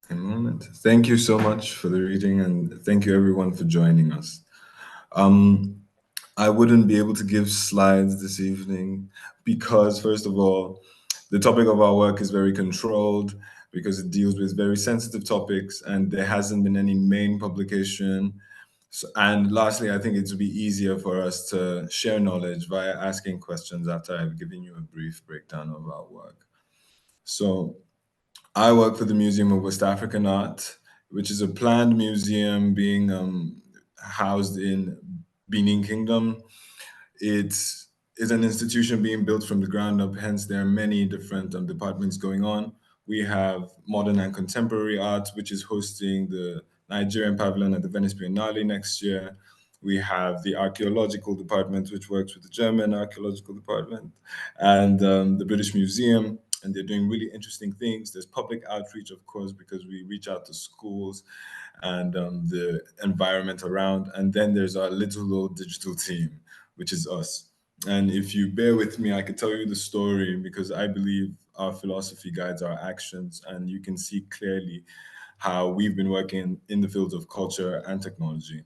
A moment. Thank you so much for the reading, and thank you everyone for joining us. I wouldn't be able to give slides this evening because, first of all, the topic of our work is very controlled because it deals with very sensitive topics and there hasn't been any main publication. So, and lastly, I think it would be easier for us to share knowledge via asking questions after I've given you a brief breakdown of our work. So I work for the Museum of West African Art, which is a planned museum being housed in Benin Kingdom. It is an institution being built from the ground up, hence there are many different departments going on. We have modern and contemporary art, which is hosting the Nigerian pavilion at the Venice Biennale next year. We have the archaeological department, which works with the German archaeological department, and the British Museum, and they're doing really interesting things. There's public outreach, of course, because we reach out to schools and the environment around. And then there's our little old digital team, which is us. And if you bear with me, I could tell you the story because I believe our philosophy guides our actions, and you can see clearly how we've been working in the fields of culture and technology.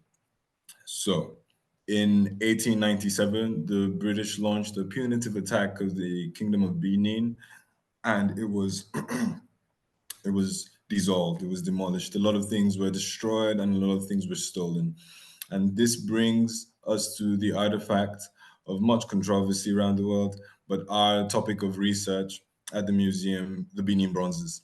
So in 1897, the British launched a punitive attack of the Kingdom of Benin, and it was it was dissolved, it was demolished. A lot of things were destroyed and a lot of things were stolen. And this brings us to the artifact of much controversy around the world, but our topic of research at the museum, the Benin bronzes.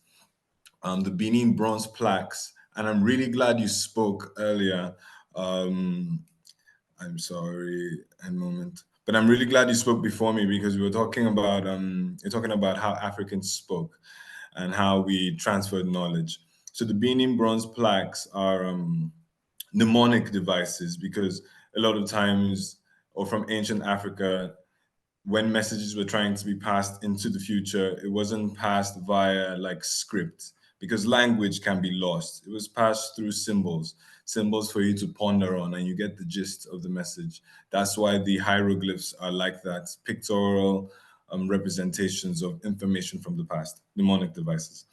The Benin bronze plaques, and I'm really glad you spoke earlier. I'm sorry, a moment. But I'm really glad you spoke before me because we were talking about you're talking about how Africans spoke and how we transferred knowledge. So the Benin bronze plaques are mnemonic devices because a lot of times, or from ancient Africa, when messages were trying to be passed into the future, it wasn't passed via like script because language can be lost. It was passed through symbols for you to ponder on, and you get the gist of the message. That's why the hieroglyphs are like that, pictorial representations of information from the past, mnemonic devices.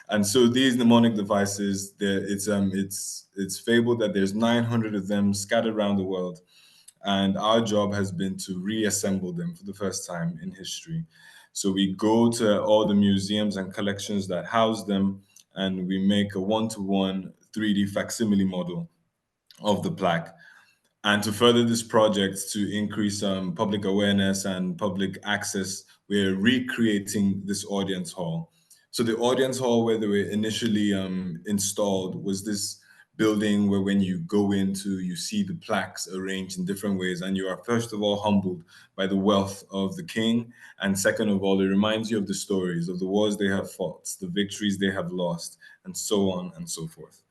And so these mnemonic devices, it's fabled that there's 900 of them scattered around the world. And our job has been to reassemble them for the first time in history. So we go to all the museums and collections that house them, and we make a one-to-one 3D facsimile model of the plaque. And to further this project, to increase public awareness and public access, we're recreating this audience hall. So the audience hall where they were initially installed was this building where when you go into, you see the plaques arranged in different ways, and you are first of all humbled by the wealth of the king, and second of all, it reminds you of the stories of the wars they have fought, the victories they have lost, and so on and so forth.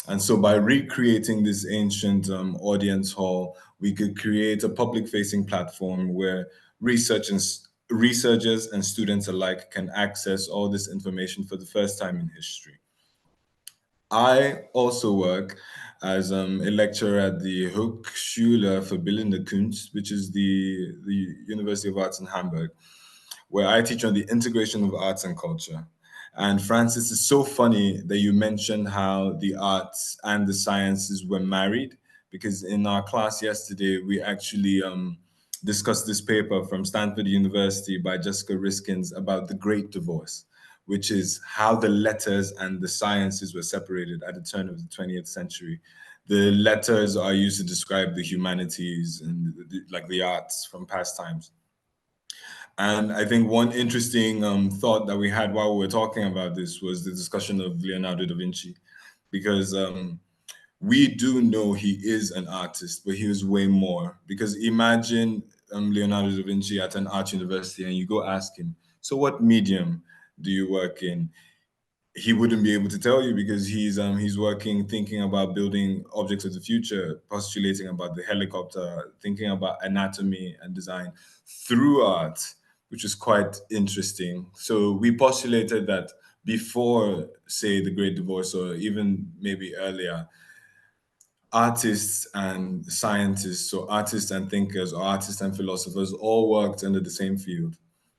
And so by recreating this ancient audience hall, we could create a public-facing platform where researchers and students alike can access all this information for the first time in history. I also work as a lecturer at the Hochschule für Bildende Kunst, which is the University of Arts in Hamburg, where I teach on the integration of arts and culture. And Francis, it's so funny that you mentioned how the arts and the sciences were married, because in our class yesterday, we actually discussed this paper from Stanford University by Jessica Riskins about the Great Divorce, which is how the letters and the sciences were separated at the turn of the 20th century. The letters are used to describe the humanities and like the arts from past times. And I think one interesting thought that we had while we were talking about this was the discussion of Leonardo da Vinci, because we do know he is an artist, but he was way more. Because imagine Leonardo da Vinci at an art university and you go ask him, so what medium do you work in? He wouldn't be able to tell you, because he's working, thinking about building objects of the future, postulating about the helicopter, thinking about anatomy and design through art, which is quite interesting. So we postulated that before, say, the Great Divorce, or even maybe earlier, artists and scientists, so artists and thinkers, or artists and philosophers, all worked under the same field,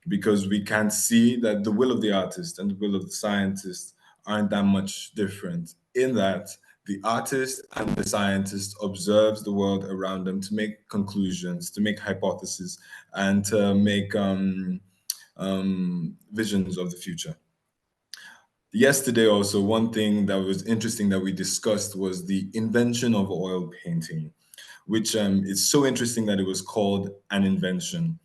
because we can see that the will of the artist and the will of the scientist aren't that much different, in that the artist and the scientist observes the world around them to make conclusions, to make hypotheses, and to make visions of the future. Yesterday also, one thing that was interesting that we discussed was the invention of oil painting, which is so interesting that it was called an invention.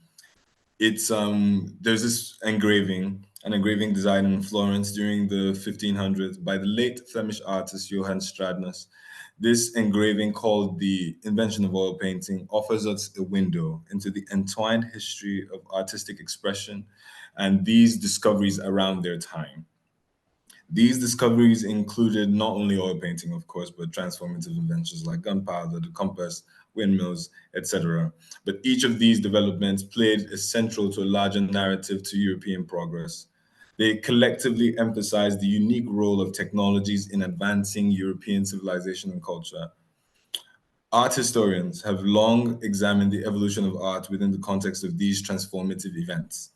It's there's this engraving, an engraving designed in Florence during the 1500s by the late Flemish artist Johann Stradnus. This engraving, called the invention of oil painting, offers us a window into the entwined history of artistic expression and these discoveries around their time. These discoveries included not only oil painting, of course, but transformative inventions like gunpowder, the compass, windmills, etc. But each of these developments played essential to a larger narrative to European progress. They collectively emphasized the unique role of technologies in advancing European civilization and culture. Art historians have long examined the evolution of art within the context of these transformative events.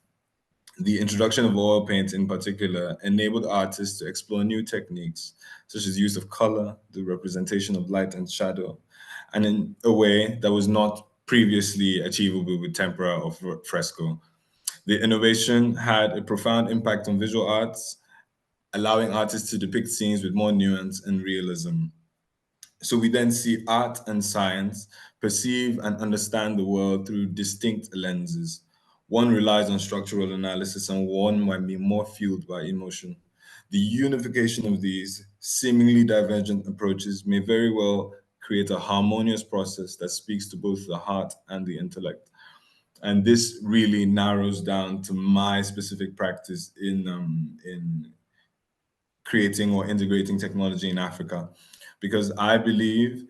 The introduction of oil paint in particular enabled artists to explore new techniques, such as use of color, the representation of light and shadow, and in a way that was not previously achievable with tempera or fresco. The innovation had a profound impact on visual arts, allowing artists to depict scenes with more nuance and realism. So we then see art and science perceive and understand the world through distinct lenses. One relies on structural analysis and one might be more fueled by emotion. The unification of these seemingly divergent approaches may very well create a harmonious process that speaks to both the heart and the intellect. And this really narrows down to my specific practice in creating or integrating technology in Africa, because I believe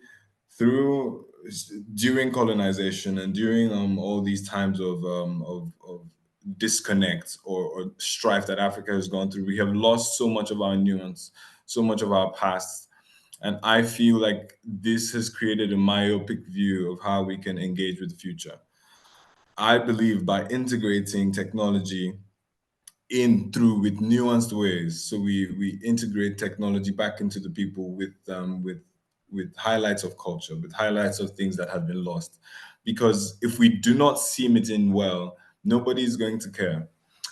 during colonization and during all these times of disconnect or strife that Africa has gone through, we have lost so much of our nuance, so much of our past. And I feel like this has created a myopic view of how we can engage with the future. I believe by integrating technology with nuanced ways. So we integrate technology back into the people with highlights of culture, with highlights of things that have been lost. Because if we do not seam it in well, nobody is going to care.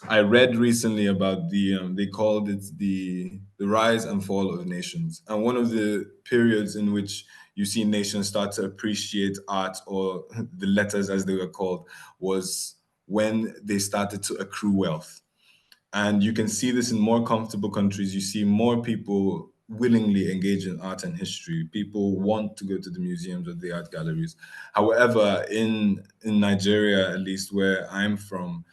I read recently about they called it the rise and fall of nations. And one of the periods in which you see nations start to appreciate art, or the letters as they were called, was when they started to accrue wealth. And you can see this in more comfortable countries. You see more people willingly engage in art and history. People want to go to the museums or the art galleries. However, in Nigeria, at least where I'm from,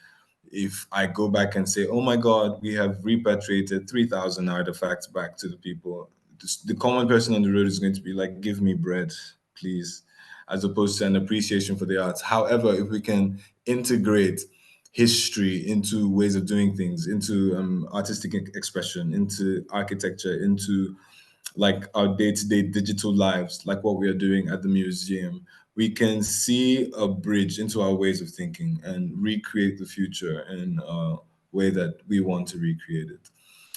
if I go back and say, oh my God, we have repatriated 3,000 artifacts back to the people, the common person on the road is going to be like, give me bread, please, as opposed to an appreciation for the arts. However, if we can integrate history into ways of doing things, into artistic expression, into architecture, into like our day-to-day digital lives, like what we are doing at the museum, we can see a bridge into our ways of thinking and recreate the future in a way that we want to recreate it.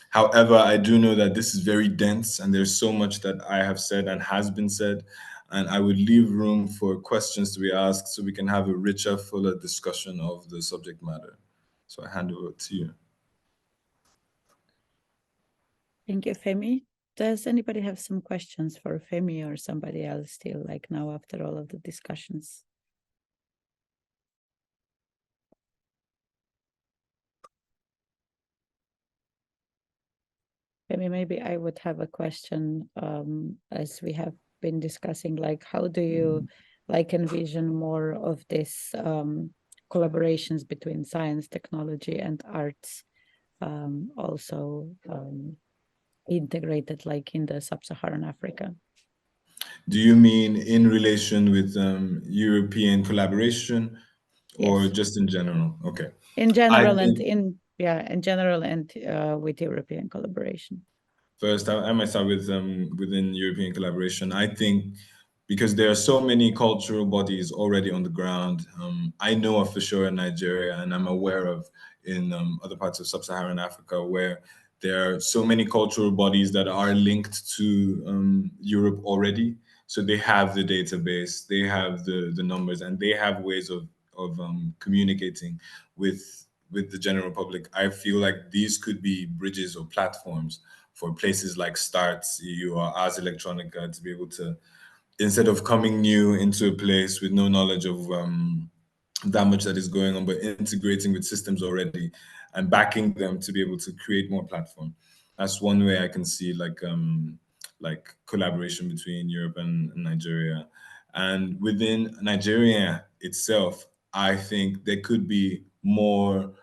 However, I do know that this is very dense and there's so much that I have said and has been said, and I would leave room for questions to be asked so we can have a richer, fuller discussion of the subject matter. So I hand over to you. Thank you, Femi. Does anybody have some questions for Femi or somebody else still, like now after all of the discussions? Femi, maybe I would have a question, as we have been discussing, like how do you like envision more of this collaborations between science, technology, and arts, also integrated like in the sub-Saharan Africa? Do you mean in relation with European collaboration or Yes. just in general? Okay. In general and think, in general and with European collaboration. First, I might start with within European collaboration. I think because there are so many cultural bodies already on the ground. I know of for sure in Nigeria, and I'm aware of in other parts of sub-Saharan Africa, where there are so many cultural bodies that are linked to Europe already. So they have the database, they have the numbers, and they have ways of communicating with the general public. I feel like these could be bridges or platforms for places like STARTS, EU, or Ars Electronica to be able to, instead of coming new into a place with no knowledge of that much that is going on, but integrating with systems already and backing them to be able to create more platform. That's one way I can see like collaboration between Europe and Nigeria. And within Nigeria itself, I think there could be more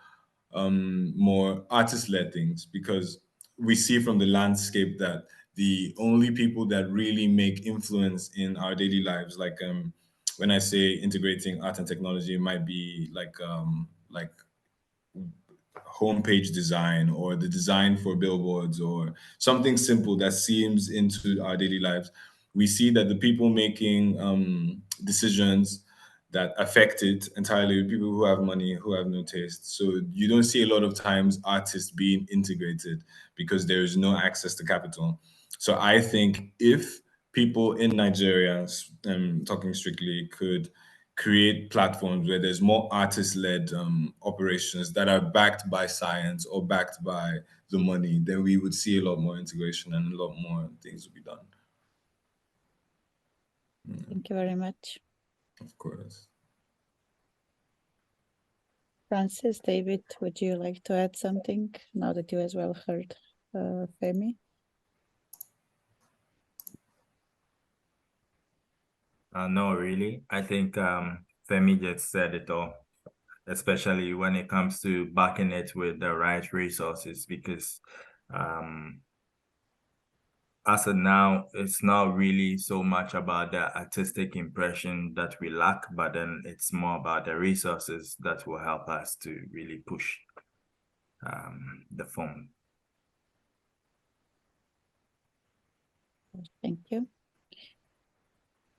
artist-led things, because we see from the landscape that the only people that really make influence in our daily lives, like when I say integrating art and technology, it might be like homepage design or the design for billboards or something simple that seems into our daily lives. We see that the people making decisions that affect it entirely, people who have money, who have no taste. So you don't see a lot of times artists being integrated because there is no access to capital. So I think if people in Nigeria, talking strictly, could create platforms where there's more artist-led operations that are backed by science or backed by the money, then we would see a lot more integration and a lot more things would be done. Thank you very much. Of course. Francis, David, would you like to add something now that you as well heard Femi? No, really. I think Femi just said it all, especially when it comes to backing it with the right resources, because as of now, it's not really so much about the artistic impression that we lack, but then it's more about the resources that will help us to really push the form. Thank you.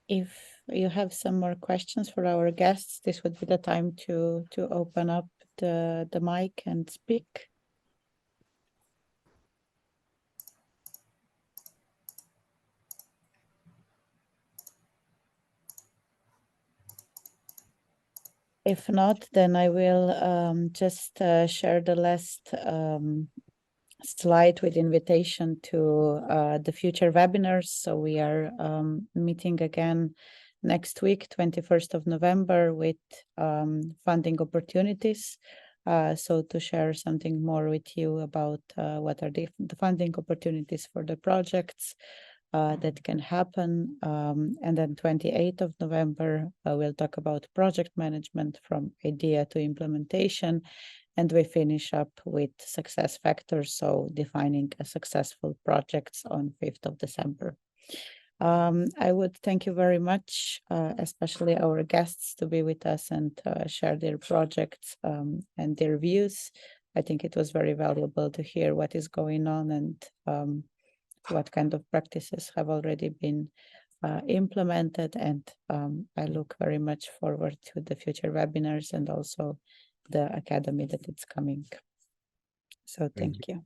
If you have some more questions for our guests, this would be the time to open up the mic and speak. If not, then I will just share the last slide with invitation to the future webinars. So we are meeting again next week, 21st of November, with funding opportunities. So to share something more with you about what are the funding opportunities for the projects that can happen. And then 28th of November, we'll talk about project management from idea to implementation. And we finish up with success factors, so defining a successful projects on 5th of December. I would thank you very much, especially our guests, to be with us and share their projects and their views. I think it was very valuable to hear what is going on and what kind of practices have already been implemented. And I look very much forward to the future webinars and also the academy that it's coming. So thank you.